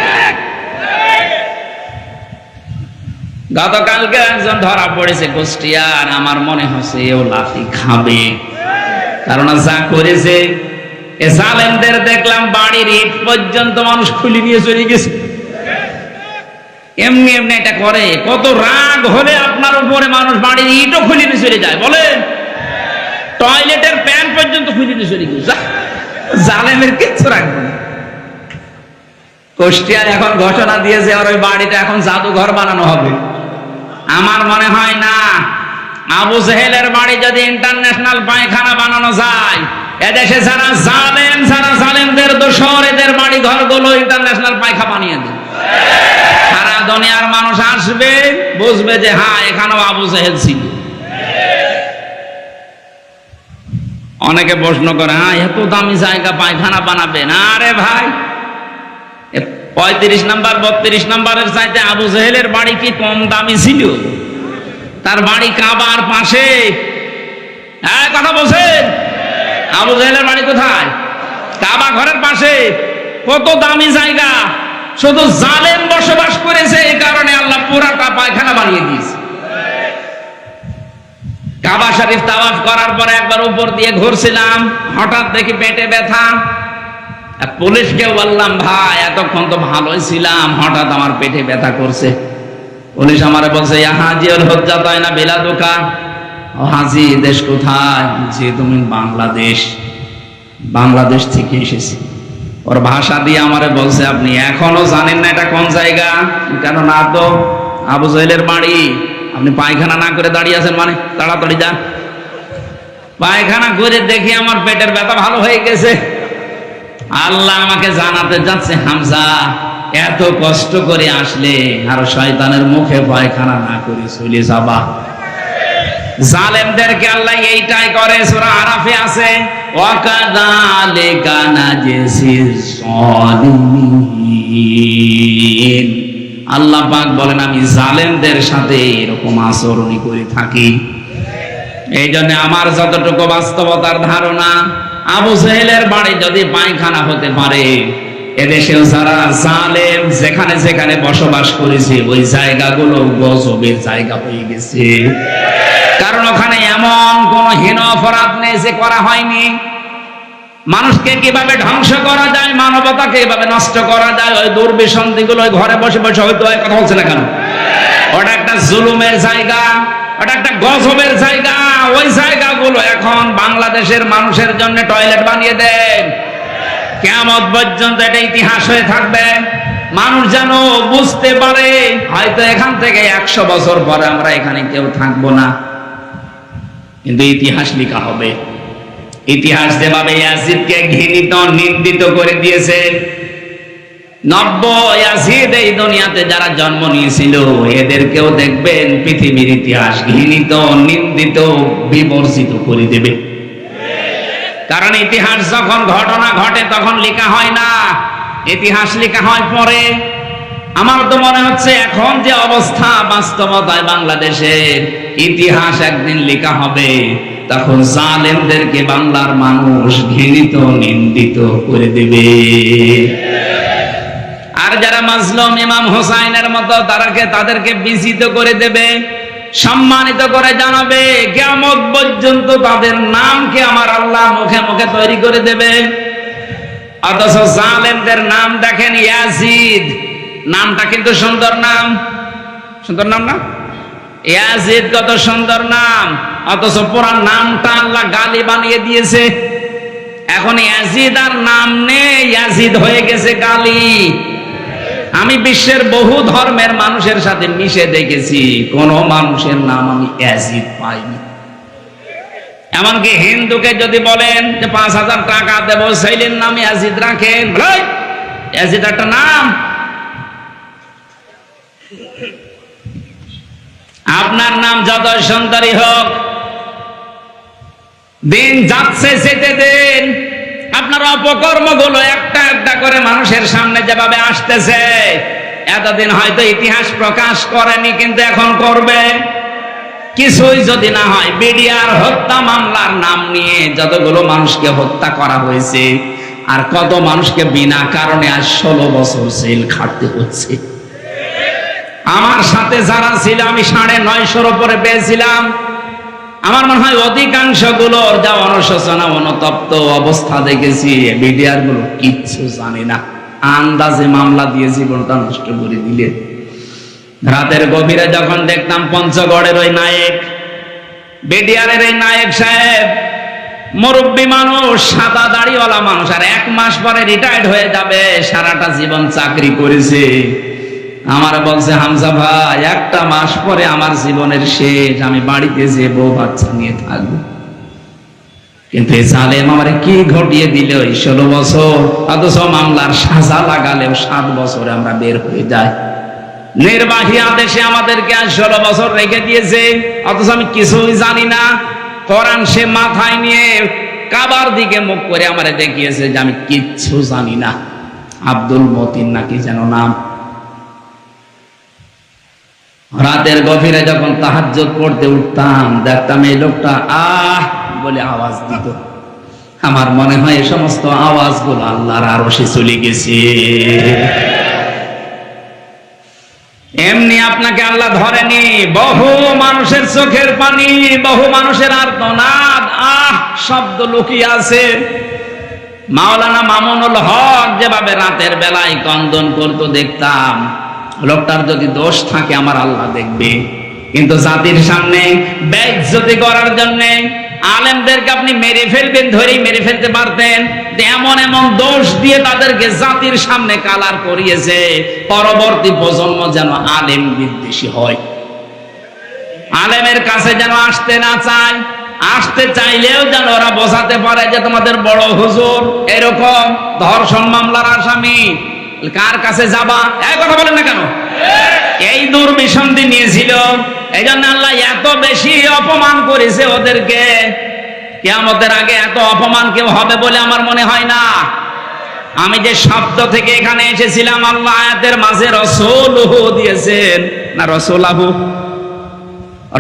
গতকালকে একজন ধরা পড়েছে কুষ্টিয়ার, আমার মনে হচ্ছে এও লাথি খাবে, কারণ যা করেছে। এ জালেমদের দেখলাম বাড়ির ইট পর্যন্ত মানুষ খুলে নিয়ে চলে গেছে। এমনি এমনি এটা করে, কত রাগ হলে আপনার উপরে মানুষ বাড়ির ইটও খুলে নিয়ে চলে যায়, বলেন? টয়লেটের প্যান পর্যন্ত খুলে নিয়ে চলে গেছে। জালেমের কিচ্ছু রাখবে না। কুষ্টিয়ার এখন ঘোষণা দিয়েছে আর ওই বাড়িটা এখন জাদুঘর বানানো হবে। আমার মনে হয় না, আবু জেহেলের বাড়ি যদি ইন্টারন্যাশনাল পায়খানা বানানো যায়, এদেশে যারা জালেম, যারা জালেমদের দোসর, এদের বাড়ি ঘরগুলো ইন্টারন্যাশনাল পায়খানা বানিয়ে দেয়। সারা দুনিয়ার মানুষ আসবে, বুঝবে যে হ্যাঁ এখানেও আবু জেহেল ছিল। অনেকে প্রশ্ন করে, হ্যাঁ এত দামি জায়গা পায়খানা বানাবে না। আরে ভাই, 35 নাম্বার 32 নাম্বারের চাইতে আবু জেহেলের বাড়ি কি কম দামি ছিল? তার বাড়ি কাবার পাশে। হ্যাঁ কথা বলছেন? আবু জেহেলের বাড়ি কোথায়? কাবা ঘরের পাশে। কত দামি জায়গা, শুধু জালেম বসবাস করেছে, এই কারণে আল্লাহ পুরাটা পায়খানা বানিয়ে দিয়েছে। কাবা শরীফ তাওয়াফ করার পরে একবার উপর দিয়ে ঘুরছিলাম, হঠাৎ দেখি পেটে ব্যথা। পুলিশকে বললাম, ভাই এতক্ষণ তো ভালোই ছিলাম, হঠাৎ আমার পেটে ব্যথা করছে। পুলিশ আমারে বলছে, হাজি ওর হজ্জা তাই না বেলাদুকা। ও হাজি, দেশ কোথায়? যে তুমি বাংলাদেশ। বাংলাদেশ থেকে এসেছি। ওর ভাষা দিয়ে আমারে বলছে, আপনি এখনো জানেন না এটা কোন জায়গা? কেন না তো, আবু জেহেলের বাড়ি। আপনি পায়খানা না করে দাঁড়িয়ে আছেন মানে? তাড়াতাড়ি যান। পায়খানা করে দেখি আমার পেটের ব্যথা ভালো হয়ে গেছে। আল্লাহ আমাকে জানাতে যাচ্ছে, হামজা এত কষ্ট করে আসলে আর শয়তানের মুখে পায়খানা না করে চলে যাবা। জালেমদেরকে আল্লাহ এইটাই করে। সূরা আরাফে আছে, ওয়াকাযালিকা নাজসিস সালিমিন। আল্লাহ পাক বলেন, আমি জালেমদের সাথে এরকম আচরণই করে থাকি। এই জন্য আমার যতটুকু বাস্তবতার ধারণা, আবু জেহেলের বাড়ি যদি পায়খানা হতে পারে, এদেশেও যারা জালেম যেখানে যেখানে বসবাস করেছে ওই জায়গাগুলো গজবের জায়গা হয়ে গেছে। কারণ ওখানে এমন কোন হীন অপরাধ নেই যে করা হয়নি। মানুষকে কিভাবে ধ্বংস করা যায়, মানবতাকে কিভাবে নষ্ট করা যায়, ওই দুর্বিসন্ধিগুলো ওই ঘরে বসে বসে হয়তো কথা বলছে না কেন? ওটা একটা জুলুমের জায়গা, ওটা একটা গজবের জায়গা। ওই জায়গাগুলো এখন বাংলাদেশের মানুষের জন্য টয়লেট বানিয়ে দেন। কিয়ামত পর্যন্ত এটা ইতিহাস হয়ে থাকবে। মানুষ যেন বুঝতে পারে হয়তো এখান থেকে 100 বছর পরে আমরা এখানে কেউ থাকবো না, কিন্তু ইতিহাস লেখা হবে। ইতিহাস যেভাবে ইয়াজিদকে ঘৃণিত নিন্দিত করে দিয়েছে, নব্য ইয়াজিদ এই দুনিয়াতে যারা জন্ম নিয়েছিল এদেরকেও দেখবেন পৃথিবীর ইতিহাস ঘৃণিত, নিন্দিত, বিবর্জিত করে দেবে। কারণ ইতিহাস যখন ঘটনা ঘটে তখন লেখা হয় না, ইতিহাস লেখা হয় পরে। আমার তো মনে হচ্ছে এখন যে অবস্থা বাস্তবতায় বাংলাদেশের, ইতিহাস একদিন লেখা হবে, তখন জালেমদেরকে বাংলার মানুষ ঘৃণিত, নিন্দিত করে দেবে। আর যারা মাজলুম ইমাম হোসাইনের মতো তাদেরকে বিজিত করে দেবে, সম্মানিত করে জানাবে। কিয়ামত পর্যন্ত তাদের নামকে আমার আল্লাহ মুখে মুখে তৈরি করে দেবে। অথচ জালেমদের নাম দেখেন ইয়াজিদ, নামটা কিন্তু সুন্দর নাম, সুন্দর নাম না? ইয়াজিদ কত সুন্দর নাম, অথচ পুরা নামটা আল্লাহ গালি বানিয়ে দিয়েছে। এখন ইয়াজিদ আর নাম নেই, ইয়াজিদ হয়ে গেছে গালি। আমি বিশ্বের বহু ধর্মের মানুষের সাথে মিশে দেখেছি, কোন মানুষের নাম আমি ইয়াজিদ পাইনি। এমনকি হিন্দুকে যদি বলেন যে 5000 টাকা দেব, সেইলের নাম ইয়াজিদ রাখেন, ইয়াজিদ একটা নাম। আপনার নাম যত সুন্দরী হোক, দিন যাচ্ছে যেতে দেন, আপনার অপকর্ম গুলো একটা একটা করে মানুষের সামনে যেভাবে আসতেছে, এতদিন হয়তো ইতিহাস প্রকাশ করেনি, কিন্তু এখন করবে। কিছুই যদি না হয়, বিডিআর হত্যা মামলার নাম নিয়ে যতগুলো মানুষকে হত্যা করা হয়েছে, আর কত মানুষকে বিনা কারণে আজ 16 বছর জেল খাটতে হচ্ছে। আমার সাথে যারা ছিল, আমি 950-র উপরে পেয়েছিলাম। আমার মনে হয় অধিকাংশ গুলোর যা অনুশোচনা, অনুতপ্ত অবস্থা দেখেছি, বিডিআর গুলো কিচ্ছু জানি না, আন্দাজে মামলা দিয়ে জীবনটা নষ্ট করে দিলে। রাতের গভীরে যখন দেখতাম পঞ্চগড়ের ওই নায়েক, বিডিআরের এই নায়েক সাহেব, মুরব্বী মানুষ, সাদা দাড়িওয়ালা মানুষ, আর 1 মাস পরে রিটায়ার্ড হয়ে যাবে, সারাটা জীবন চাকরি করেছে। আমার বলছে, হামজা ভাই, 1টা মাস পরে আমার জীবনের শেষ, আমি বাড়িতে যে বউ বাচ্চা নিয়ে থাকবো। কিন্তু এই জালেম আমারে কি ঘটিয়ে দিল, 16 বছর, অথচ মামলার সাজা লাগালেও 7 বছরে আমরা বের হয়ে যাই। নির্বাহী আদেশে আমাদেরকে আজ 16 বছর রেখে দিয়েছে, অথচ আমি কিছুই জানি না। কোরআন সে মাথায় নিয়ে কাবার দিকে মুখ করে আমারে দেখিয়েছে যে আমি কিচ্ছু জানি না। আব্দুল মতিন নাকি যেন নাম। রাতের গভীরে যখন তাহাজ্জুদ পড়তে উঠতাম, দেখতাম এই লোকটা আহ বলে আওয়াজ দিত। আমার মনে হয় এই সমস্ত আওয়াজগুলো আল্লাহর আরশে চলে গেছে। এমনি আপনাকে আল্লাহ ধরেনি। বহু মানুষের চোখের পানি, বহু মানুষের আর্তনাদ, আহ শব্দ লুকিয়ে আছে। মাওলানা মামুনুল হক যেভাবে রাতের বেলায় কন্দন করতো দেখতাম, লোকটার যদি দোষ থাকে আমার আল্লাহ দেখবে। কিন্তু জাতির সামনে বেইজ্জতি করার জন্য আলেমদেরকে আপনি মেরে ফেলবেন, ধরেই মেরে ফেলতে পারতেন। এমন এমন দোষ দিয়ে তাদেরকে জাতির সামনে কালার করিয়েছে, পরবর্তী প্রজন্ম যেন আলেম বিদ্বেষী হয়, আলেমের কাছে যেন আসতে না চায়, আসতে চাইলেও যেন ওরা বোঝাতে পারে যে তোমাদের বড় হুজুর এরকম ধর্ষণ মামলার আসামি, কার কাছে যাবা, এই কথা বলেন না কেন? এই দুর্বিসন্ধি নিয়েছিল, এই জন্য আল্লাহ এত বেশি অপমান করেছে ওদেরকে। কিয়ামতের আগে এত অপমান কেউ হবে বলে আমার মনে হয় না। আমি যে শব্দ থেকে এখানে এসেছিলাম, আল্লাহ আয়াতের মাঝে রসুলহু দিয়েছেন না রসুলাহু,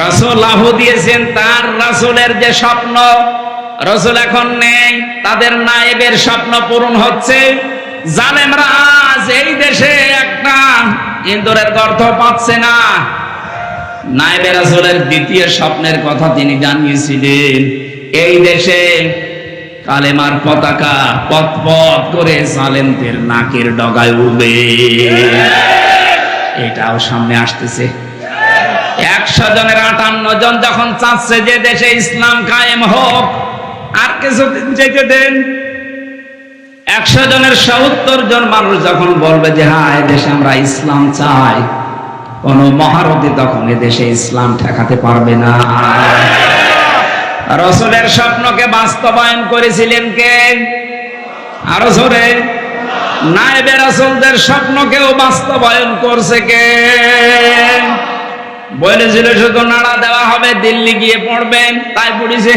রাসূল আহু দিয়েছেন তার রাসূলের যে স্বপ্ন, রাসূল এখন নেই, তাদের নায়েবের স্বপ্ন পূরণ হচ্ছে। জালেমরা আজ এই দেশে একটা ইন্দুরের গর্ত পাচ্ছে না। নায়েবে রাসূলের দ্বিতীয় স্বপ্নের কথা তিনি জানিয়েছিলেন, এই দেশে কালেমার পতাকা পথ পথ করে জালেমদের নাকের ডগায় উঠবে। এটাও সামনে আসতেছে। 100 জনের 58 জন যখন চাচ্ছে যে দেশে ইসলাম কায়েম হোক, আর কিছুদিন যেতে দেন। 100 জনের 70 জন মানুষ যখন বলবে যে হ্যাঁ এদেশে আমরা ইসলাম চাই, কোন মহারথী তখন এদেশে ইসলাম ঠেকাতে পারবে না। রাসূলের স্বপ্নকে বাস্তবায়ন করেছিলেন কে? আরো জোরে। নায়েবে রাসূলদের স্বপ্নকেও বাস্তবায়ন করছে কে? বলেছিল শুধু নাড়া দেওয়া হবে, দিল্লি গিয়ে পড়বেন, তাই পড়েছে।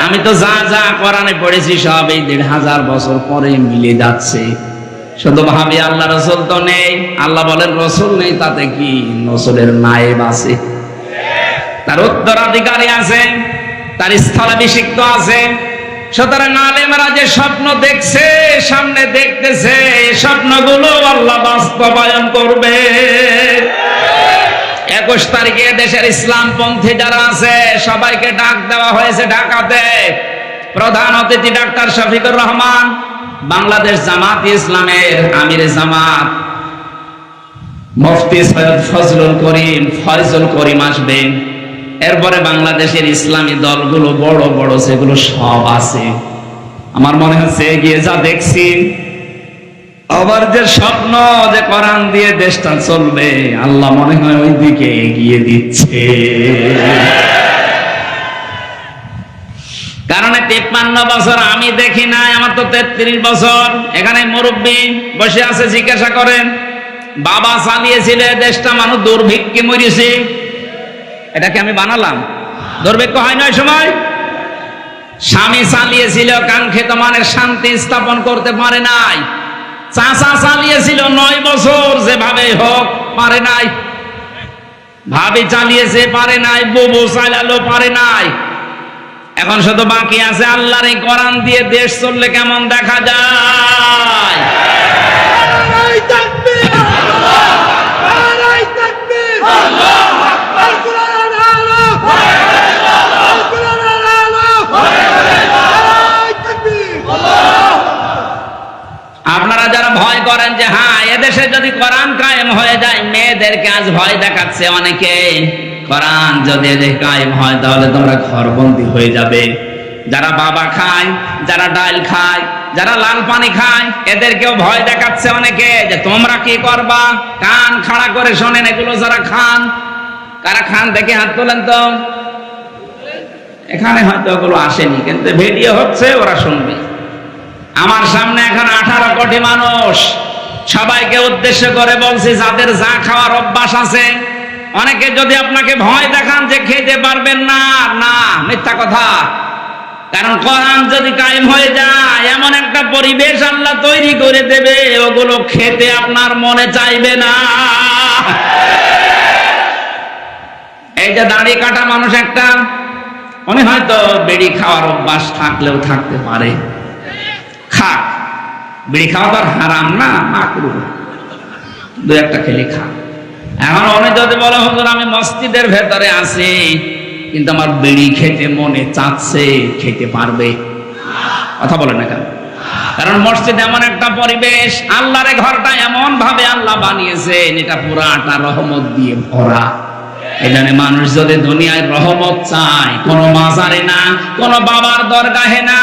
আমি তো যা যা কোরআনে পড়েছি সব এই 1500 বছর পরে মিলে যাচ্ছে। শুধু ভাবি আল্লাহ রাসূল তো নেই, আল্লাহ বলেন রাসূল নেই তাতে কি, রাসূলের নায়েব আছে, তার উত্তরাধিকারী আছে, তার স্থলাভিষিক্ত আছে। সুতরাং আলেমরা যে স্বপ্ন দেখছে, সামনে দেখতেছে, স্বপ্নগুলো আল্লাহ বাস্তবায়ন করবে। 21 তারিখে দেশের ইসলামপন্থী যারা আছে সবাইকে ডাক দেওয়া হয়েছে ঢাকাতে। প্রধান অতিথি ডাক্তার শফিকুর রহমান, বাংলাদেশ জামাত ইসলামের আমিরে জামাত মুফতি সৈয়দ ফজলুল করিম আসবেন। এরপরে বাংলাদেশের ইসলামী দলগুলো বড় বড় সেগুলো সব আছে। আমার মনে হচ্ছে এগিয়ে যা দেখছি, আবার যে স্বপ্ন যে কোরআন দিয়ে দেশটা চলবে, আল্লাহ মনে হয় ওই দিকে এগিয়ে দিচ্ছে। কারণ 53 বছর আমি দেখি নাই, আমার তো 33 বছর। এখানে মুরব্বী বসে আছে, জিজ্ঞাসা করেন বাবা চালিয়েছিল দেশটা, মানুষ দুর্ভিক্ষে মরেছে। এটাকে আমি বানালাম? দুর্ভিক্ষ হয় না ওই সময়? স্বামী চালিয়েছিল, কাঙ্ক্ষিত মানের শান্তি স্থাপন করতে পারে নাই। চাচা চালিয়েছিল 9 বছর, যেভাবে হোক পারে নাই। ভাবি চালিয়েছে, পারে নাই। বুবু চালালো, পারে নাই। এখন শুধু বাকি আছে আল্লাহর এই কোরআন দিয়ে দেশ চললে কেমন দেখা যায়। আপনারা যারা ভয় করেন যে হ্যাঁ এদেশে যদি কোরআন কায়েম হয়ে যায়, মেয়েদেরকে আজ ভয় দেখাচ্ছে অনেকে, কোরআন যদি কায়েম হয় তাহলে তোমরা ঘরবন্দি হয়ে যাবে। যারা বাবা খায়, যারা ডাল খায়, যারা লাল পানি খায়, এদেরকেও ভয় দেখাচ্ছে অনেকে যে তোমরা কি করবা। কান খাড়া করে শোনেন এগুলো যারা খান। কারা খান দেখে হাত তোলেন তো। এখানে হয়তো ওগুলো আসেনি, কিন্তু ভিডিও হচ্ছে, ওরা শুনবে। আমার সামনে এখন 18 কোটি মানুষ, সবাইকে উদ্দেশ্য করে বলছি যাদের যা খাওয়ার অভ্যাস আছে, অনেকে যদি আপনাকে ভয় দেখান যে খেতে পারবেন না, না, মিথ্যা কথা। কারণ কোরআন যদি কায়েম হয়ে যায়, এমন একটা পরিবেশ আল্লাহ তৈরি করে দেবে, ওগুলো খেতে আপনার মনে চাইবে না। এই যে দাড়ি কাটা মানুষ একটা, উনি হয়তো বিড়ি খাওয়ার অভ্যাস থাকলেও থাকতে পারে, খাক। বিড়ি খাওয়া তো আর হারাম না, মাকরুহ, 2-1টা খেলে খা। এখন অনেক যদি বলে হুজুর আমি মসজিদের ভেতরে আছি কিন্তু আমার বিড়ি খেতে মনে চাচ্ছে, খেতে পারবে? কথা বলে না কেন? কারণ মসজিদ এমন একটা পরিবেশ, আল্লাহর ঘরটা এমন ভাবে আল্লাহ বানিয়েছেন, এটা পুরাটা রহমত দিয়ে ভরা। এখানে মানুষ যদি দুনিয়ায় রহমত চায়, কোনো মাজারে না, কোনো বাবার দরগাহে না,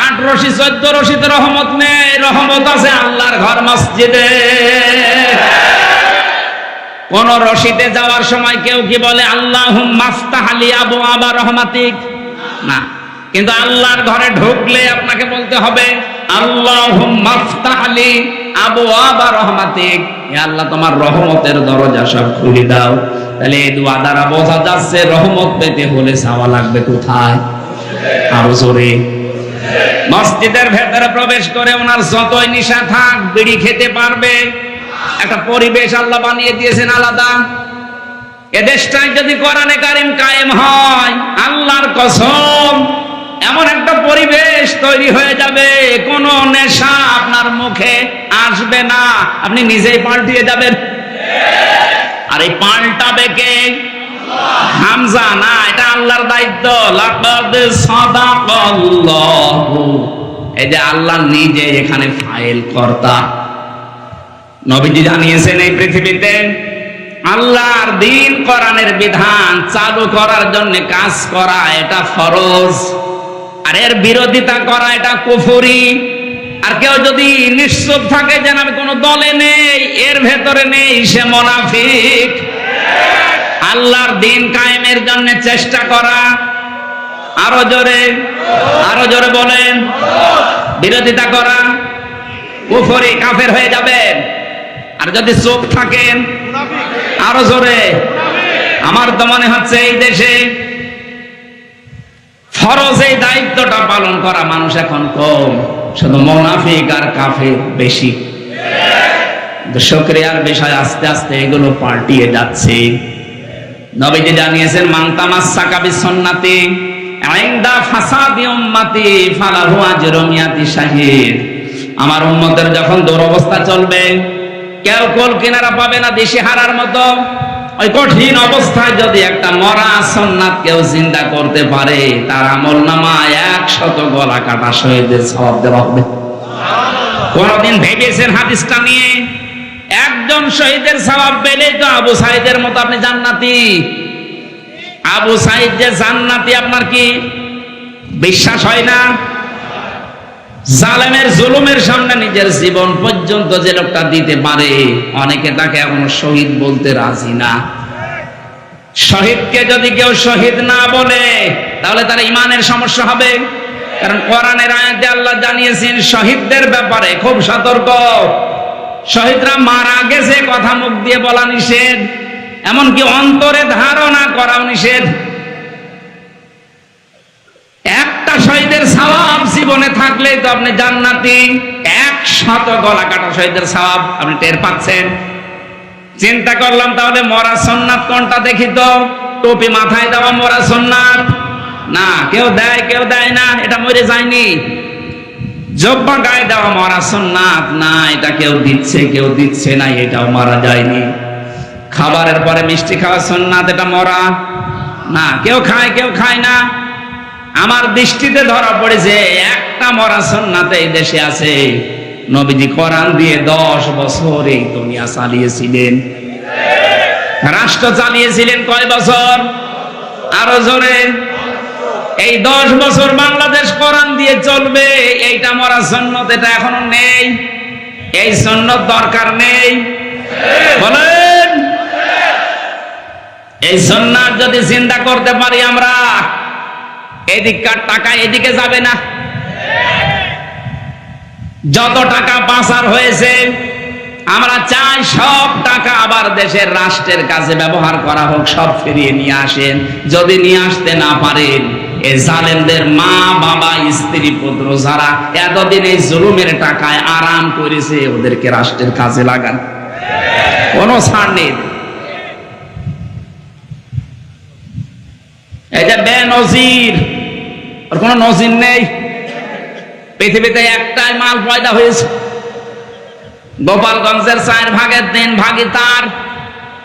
8 রশি 14 রশিতে রহমত নেই, রহমত আছে আল্লাহর ঘর মসজিদে। কোন রশিতে যাওয়ার সময় কেউ কি বলে আল্লাহুম্মা আফতাহ লি আবওয়াবা রহমাতিক? না, কিন্তু আল্লাহর ঘরে ঢুকলে আপনাকে বলতে হবে আল্লাহুম্মা আফতাহ লি আবওয়াবা রহমাতিক, হে আল্লাহ তোমার রহমতের দরজা সব খুলে দাও। তাহলে এই দোয়া দ্বারা বোঝা যাচ্ছে রহমত পেতে হলে চাওয়া লাগবে কোথায়? আরো জোরে। মসজিদের ভেতরে প্রবেশ করে ওনার যতই নিশা থাক, বিড়ি খেতে পারবে। একটা পরিবেশ আল্লাহ বানিয়ে দিয়েছেন আলাদা। এ দেশটায় যদি কোরআনে কারিম কায়েম হয়, আল্লাহর কসম এমন একটা পরিবেশ তৈরি হয়ে যাবে, কোনো নেশা আপনার মুখে আসবে না, আপনি নিজেই পাল্টিয়ে যাবেন। আর এই পাল্টাবে কে? হামজা না, এটা আল্লাহর দায়িত্ব। লাকাদ সাদাকাল্লাহু, এই যে আল্লাহ নিজে এখানে ফাইল কর্তা। নবীজি জানিয়েছেন এই পৃথিবীতে আল্লাহর দ্বীন কোরআনের বিধান চালু করার জন্য কাজ করা এটা ফরজ, আর এর বিরোধিতা করা এটা কুফরি। আর কেউ যদি নিশ্চুপ থাকে যে আমি কোনো দলে নেই, এর ভেতরে নেই, সে মুনাফিক। আল্লাহর দ্বীন কায়েমের জন্য চেষ্টা করা, আরো জোরে বলেন, বিরোধিতা করা কুফরি, কাফের হয়ে যাবেন। আর যদি চুপ থাকেন, আরো জোরে, আমার তো মনে হচ্ছে এই দেশে ফরজ এই দায়িত্বটা পালন করা মানুষ এখন কম, শুধু মুনাফিক আর কাফের বেশি। শুকরিয়ার বিষয়, আস্তে আস্তে এগুলো পাল্টিয়ে যাচ্ছে। নবীজি জানিয়েছেন মান তামাসসাকা বিসুন্নতি ইনদা ফাসাদি উম্মতি ফালাহু আজরু মিয়াতি শাহীদ। আমার উম্মতের যখন দুরবস্থা চলবে, কেউ কোল কিনারা পাবে না দিশেহারার মতো, ওই কঠিন অবস্থায় যদি একটা মরা সুন্নাত কেউ জিন্দা করতে পারে, তার আমলনামায় 100 গলা কাটা শহীদের সওয়াব দেওয়া হবে। কোনদিন ভেবেছেন হাদিসটা নিয়ে? একজন শহীদের সওয়াব পেলেই তো আবু সাঈদের মতো আপনি জান্নাতি। আবু সাঈদ যে জান্নাতি, আপনার কি বিশ্বাস হয় না? জালেমের জুলুমের সামনে নিজের জীবন পর্যন্ত যে লোকটা দিতে পারে, অনেকে তাকে এখন শহীদ বলতে রাজি না। শহীদকে যদি কেউ শহীদ না বলে, তাহলে তার ইমানের সমস্যা হবে। কারণ কোরআনের আয়াতে আল্লাহ জানিয়েছেন শহীদদের ব্যাপারে খুব সতর্ক। শহীদরা মারা গেছে কথা মুখ দিয়ে বলা নিষেধ, এমনকি অন্তরে ধারণা করাও নিষেধ। একটা শহীদের সওয়াব জীবনে থাকলেই তো আপনি জান্নাতি। 100 গলা কাটা শহীদের সওয়াব আপনি টের পাচ্ছেন। চিন্তা করলাম তাহলে মরা সুন্নাত কোনটা দেখি তো। টুপি মাথায় দেওয়া মরা সুন্নাত না, কেউ দেয় কেউ দেয় না, এটা মরে যায়নি। জব্বা গায়ে দেওয়া মরা সুন্নাত না, এটা কেউ দিচ্ছে কেউ দিচ্ছে না, এটাও মারা যায়নি। খাবারের পরে মিষ্টি খাওয়া সুন্নাত, এটা মরা না, কেউ খায় কেউ খায় না। আমার দৃষ্টিতে ধরা পড়েছে একটা মরা সুন্নাত এই দেশে আছে। নবীজি কোরআন দিয়ে 10 বছর এই দুনিয়া চালিয়েছিলেন, রাষ্ট্র চালিয়েছিলেন। কয় বছর? আরো জোরে। এই 10 বছর বাংলাদেশ কোরআন দিয়ে চলবে, এইটা মরা সুন্নাত, এটা এখনো নেই। এই সুন্নাত দরকার নেই, বলেন? এই সুন্নাত যদি জিন্দা করতে পারি আমরা, এদিককার টাকা এদিকে যাবে না। যত টাকা পাচার হয়েছে, আমরা চাই সব টাকা আবার দেশের রাষ্ট্রের কাছে ব্যবহার করা হোক, সব ফিরিয়ে নিয়ে আসেন। যদি নিয়ে আসতে না পারেন, এই জালেমদের মা বাবা স্ত্রী পুত্র যারা এতদিন এই জুলুমের টাকায় আরাম করেছে, ওদেরকে রাষ্ট্রের কাজে লাগান, কোনো ছাড় নেই। এই যে বেনজির, ওর কোনো নজির নেই। পৃথিবীতে একটাই মাল পয়দা হয়েছে, গোপালগঞ্জের 4 ভাগের 3 ভাগই তার।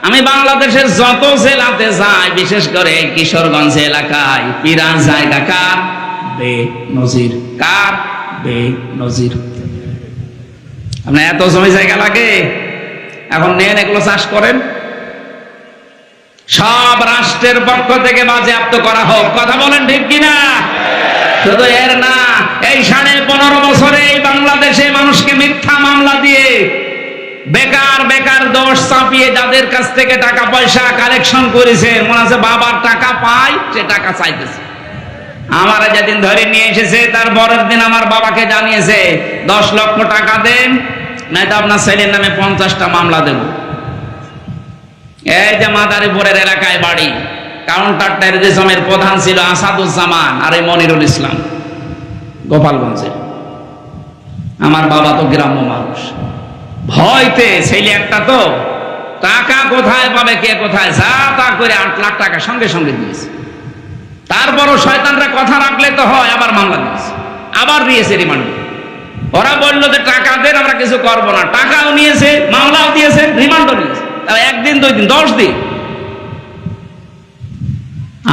আমি বাংলাদেশের যত জেলাতে যাই, বিশেষ করে এই কিশোরগঞ্জ এলাকায়, পিরান জায়গা কার? বেনজির। কার? বেনজির। আপনার এত জমি জায়গা লাগে, এখন নেন এগুলো চাষ করেন, সব রাষ্ট্রের পক্ষ থেকে বাজেয়াপ্ত করা হোক। কথা বলেন ঠিক কিনা? শুধু এর না, এই 15.5 বছরে এই বাংলাদেশে মানুষকে মিথ্যা মামলা দিয়ে বেকার বেকার দোষ চাপিয়ে যাদের কাছ থেকে টাকা পয়সা কালেকশন করেছে, মনে আছে বাবার টাকা পায়, সে টাকা চাইতেছে। আমার যেদিন ধরে নিয়ে এসেছে, তার পরের দিন আমার বাবাকে জানিয়েছে 10 লক্ষ টাকা দেন, নয়তো আপনার ছেলের নামে 50টা মামলা দেব। এই যে মাদারীপুরের এলাকায় বাড়ি, কাউন্টার টেররিজমের প্রধান ছিল আসাদুজ্জামান আর এই মনিরুল ইসলাম, গোপালগঞ্জে। আমার বাবা তো গ্রাম্য মানুষ, ভয়তে, ছেলে একটা তো টাকা কোথায় পাবে, কে কোথায়, যা তা করে 8 লাখ টাকা সঙ্গে সঙ্গে দিয়েছে। তারপরও শয়তানরা কথা রাখলে তো হয়, আবার মামলা দিয়েছে, আবার নিয়েছে রিমান্ডে। ওরা বললো যে টাকা দেন, আমরা কিছু করবো না, টাকাও নিয়েছে, মামলাও দিয়েছে, রিমান্ডও নিয়েছে। তাহলে 1 দিন 2 দিন 10 দিন।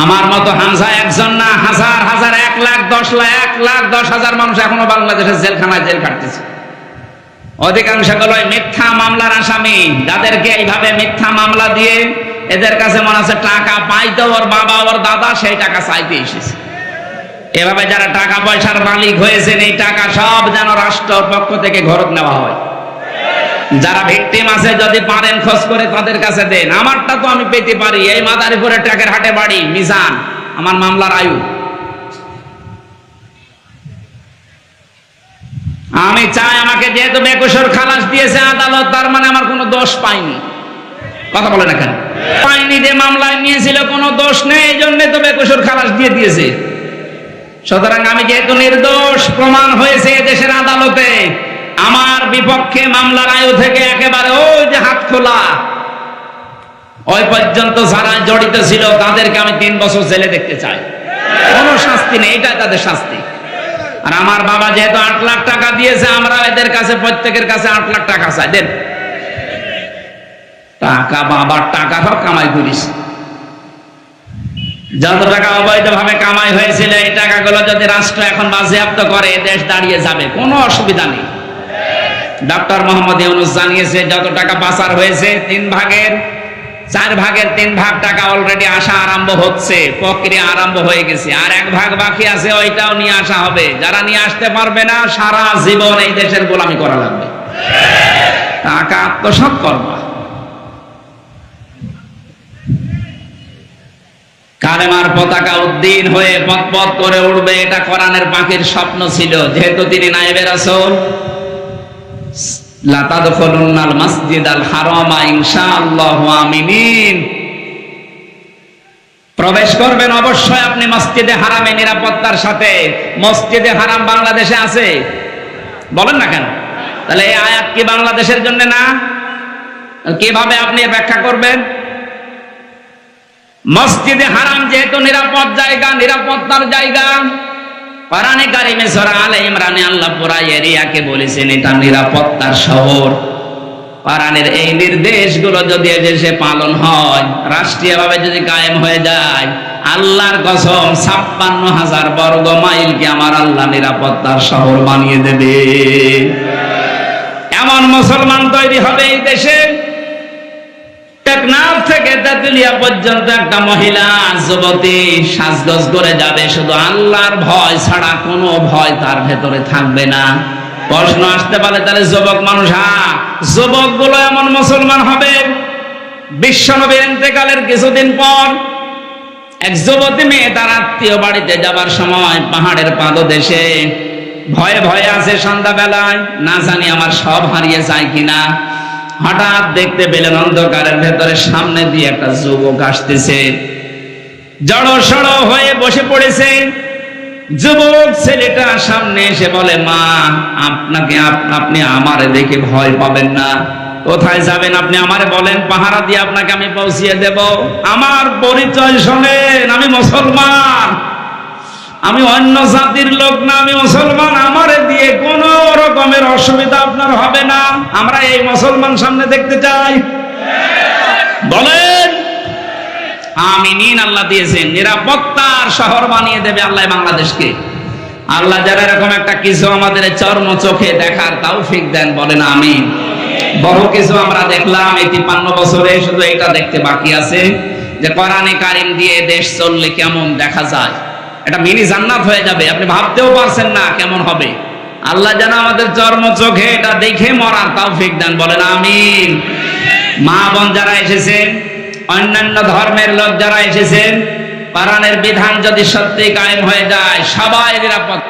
আমার মতো হামজা একজন না, হাজার হাজার, 1 লাখ 10 লাখ, 1,10,000 মানুষ এখনো বাংলাদেশের জেলখানায় জেল কাটতেছে। অধিকাংশ গুলোই মিথ্যা মামলার আসামি, যাদেরকে এইভাবে মিথ্যা মামলা দিয়ে এদের কাছে মনে আছে টাকা পাইতো ওর বাবা ওর দাদা, সেই টাকা চাইতে এসেছে। এভাবে যারা টাকা পয়সার মালিক হয়েছেন, এই টাকা সব যেন রাষ্ট্রের পক্ষ থেকে ঘরত নেওয়া হয়। যারা ভিকটিম আছে, যদি পারেন খোঁজ করে তাদের কাছে দেন। আমারটা তো আমি পেতে পারি, এই মাদারীপুরে ট্রাকের হাটে বাড়ি, মিজান আমার মামলার আয়ু। আমি চাই আমাকে যেহেতু বেকসুর খালাস দিয়েছে আদালত, তার মানে আমার কোনো দোষ পাইনি। কথা বলে না কেন? পাইনি, যে মামলায় নিয়েছিল কোনো দোষ নেই, এই জন্য তো বেকসুর খালাস দিয়ে দিয়েছে। সুতরাং আমি যেহেতু নির্দোষ প্রমাণ হয়েছে দেশের আদালতে, আমার বিপক্ষে মামলার আয়ু থেকে একেবারে ওই যে হাত খোলা, ওই পর্যন্ত যারা জড়িত ছিল তাদেরকে আমি 3 বছর জেলে দেখতে চাই। কোনো শাস্তি নেই, এটা তাদের শাস্তি। আর আমার বাবা যেহেতু 8 লাখ টাকা দিয়েছে, আমরা এদের কাছে প্রত্যেকের কাছে 8 লাখ টাকা চাই, দেন। টাকা বাবার টাকা সব কামাই করিস, যত টাকা অবৈধভাবে কামাই হয়েছিল, এই টাকাগুলো যদি রাষ্ট্র এখন বাজেয়াপ্ত করে, দেশ দাঁড়িয়ে যাবে, কোনো অসুবিধা নেই। ডক্টর মোহাম্মদ ইউনূস জানিয়েছে যত টাকা পাচার হয়েছে 3 ভাগের 4 ভাগের 3 ভাগ টাকা অলরেডি আসা আরম্ভ হচ্ছে, প্রক্রিয়া আরম্ভ হয়ে গেছে। আর 1 ভাগ বাকি আছে, ওইটাও নিয়ে আসা হবে। যারা নিয়ে আসতে পারবে না, সারা জীবন এই দেশের গোলামি করা লাগবে। টাকা আত্মসাৎ করবা। কালেমার পতাকা উদ্দিন হয়ে পথ পথ করে উড়বে, এটা কোরআনের পাখির স্বপ্ন ছিল। যেহেতু তিনি নায়েবে রাসূল, লা তাদখুলুন্নাল মাসজিদাল হারামা ইনশাআল্লাহু আমিনিন, প্রবেশ করবেন অবশ্যই আপনি মসজিদে হারামে নিরাপত্তার সাথে। মসজিদে হারাম বাংলাদেশে আছে, বলেন না কেন? তাহলে এই আয়াত কি বাংলাদেশের জন্য না? কিভাবে আপনি ব্যাখ্যা করবেন? মসজিদে হারাম যেহেতু নিরাপদ জায়গা, নিরাপত্তার জায়গা, কোরআনে কারিমে সূরা আলে ইমরানে আল্লাহ পুরা এরিয়াকে বলেছেন এটা নিরাপত্তার শহর। কোরআনের এই নির্দেশগুলো যদি এদেশে পালন হয়, রাষ্ট্রীয়ভাবে যদি কায়েম হয়ে যায়, আল্লাহর কসম 56,000 বর্গ মাইলকে আমার আল্লাহ নিরাপত্তার শহর বানিয়ে দেবে। এমন মুসলমান তৈরি হবে এই দেশে, টেকনাফ থেকে তেতুলিয়া পর্যন্ত একটা মহিলা যুবতী সাজগোজ করে যাবে, শুধু আল্লাহর ভয় ছাড়া কোনো ভয় তার ভেতরে থাকবে না। প্রশ্ন আসতে পারে, তাহলে যুবক মানুষ, হ্যাঁ, যুবক গুলো এমন মুসলমান হবে। বিশ্বনবীর ইন্তেকালের কিছুদিন পর এক যুবতী মেয়ে তার আত্মীয় বাড়িতে যাবার সময় পাহাড়ের পাদদেশে ভয়ে ভয়ে আছে। সন্ধ্যাবেলায় না জানি আমার সব হারিয়ে যায় কিনা, হঠাৎ দেখতে পেলেন অন্ধকারের ভেতরে সামনে দিয়ে একটা যুবক আসতেছে, জড়সড় হয়ে বসে পড়েছে। যুবক ছেলেটা সামনে এসে বলে, মা, আপনি আমারে দেখে ভয় পাবেন না, কোথায় যাবেন আপনি আমারে বলেন, পাহারা দিয়ে আপনাকে আমি পৌঁছিয়ে দেব। আমার পরিচয় শোনেন, আমি মুসলমান, আমি অন্য জাতির লোক না, আমি মুসলমান। আমারে দিয়ে কোন রকমের অসুবিধা আপনার হবে না। আমরা এই মুসলমান সামনে দেখতে চাই, বলেন আমিন। আল্লাহ দিয়েছেন, নিরাপত্তার শহর বানিয়ে দেবে আল্লাহ বাংলাদেশকে। আল্লাহ যারা এরকম একটা কিছু আমাদের চর্ম চোখে দেখার তৌফিক দেন, বলেন আমিন। বহু কিছু আমরা দেখলাম এই 53 বছরে, শুধু এটা দেখতে বাকি আছে যে কোরআনে কারিম দিয়ে দেশ চললে কেমন দেখা যায়। এটা মিনি জান্নাত হয়ে যাবে, আপনি ভাবতেও পারছেন না কেমন হবে। আল্লাহ যেন আমাদের চর্ম চোখে এটা দেখে মরার তৌফিক দেন, বলেন আমিন। মা বোন যারা এসেছেন, অন্যান্য ধর্মের লোক যারা এসেছেন, কোরআনের বিধান যদি সত্যি কায়েম হয়ে যায়, সবাই নিরাপদ।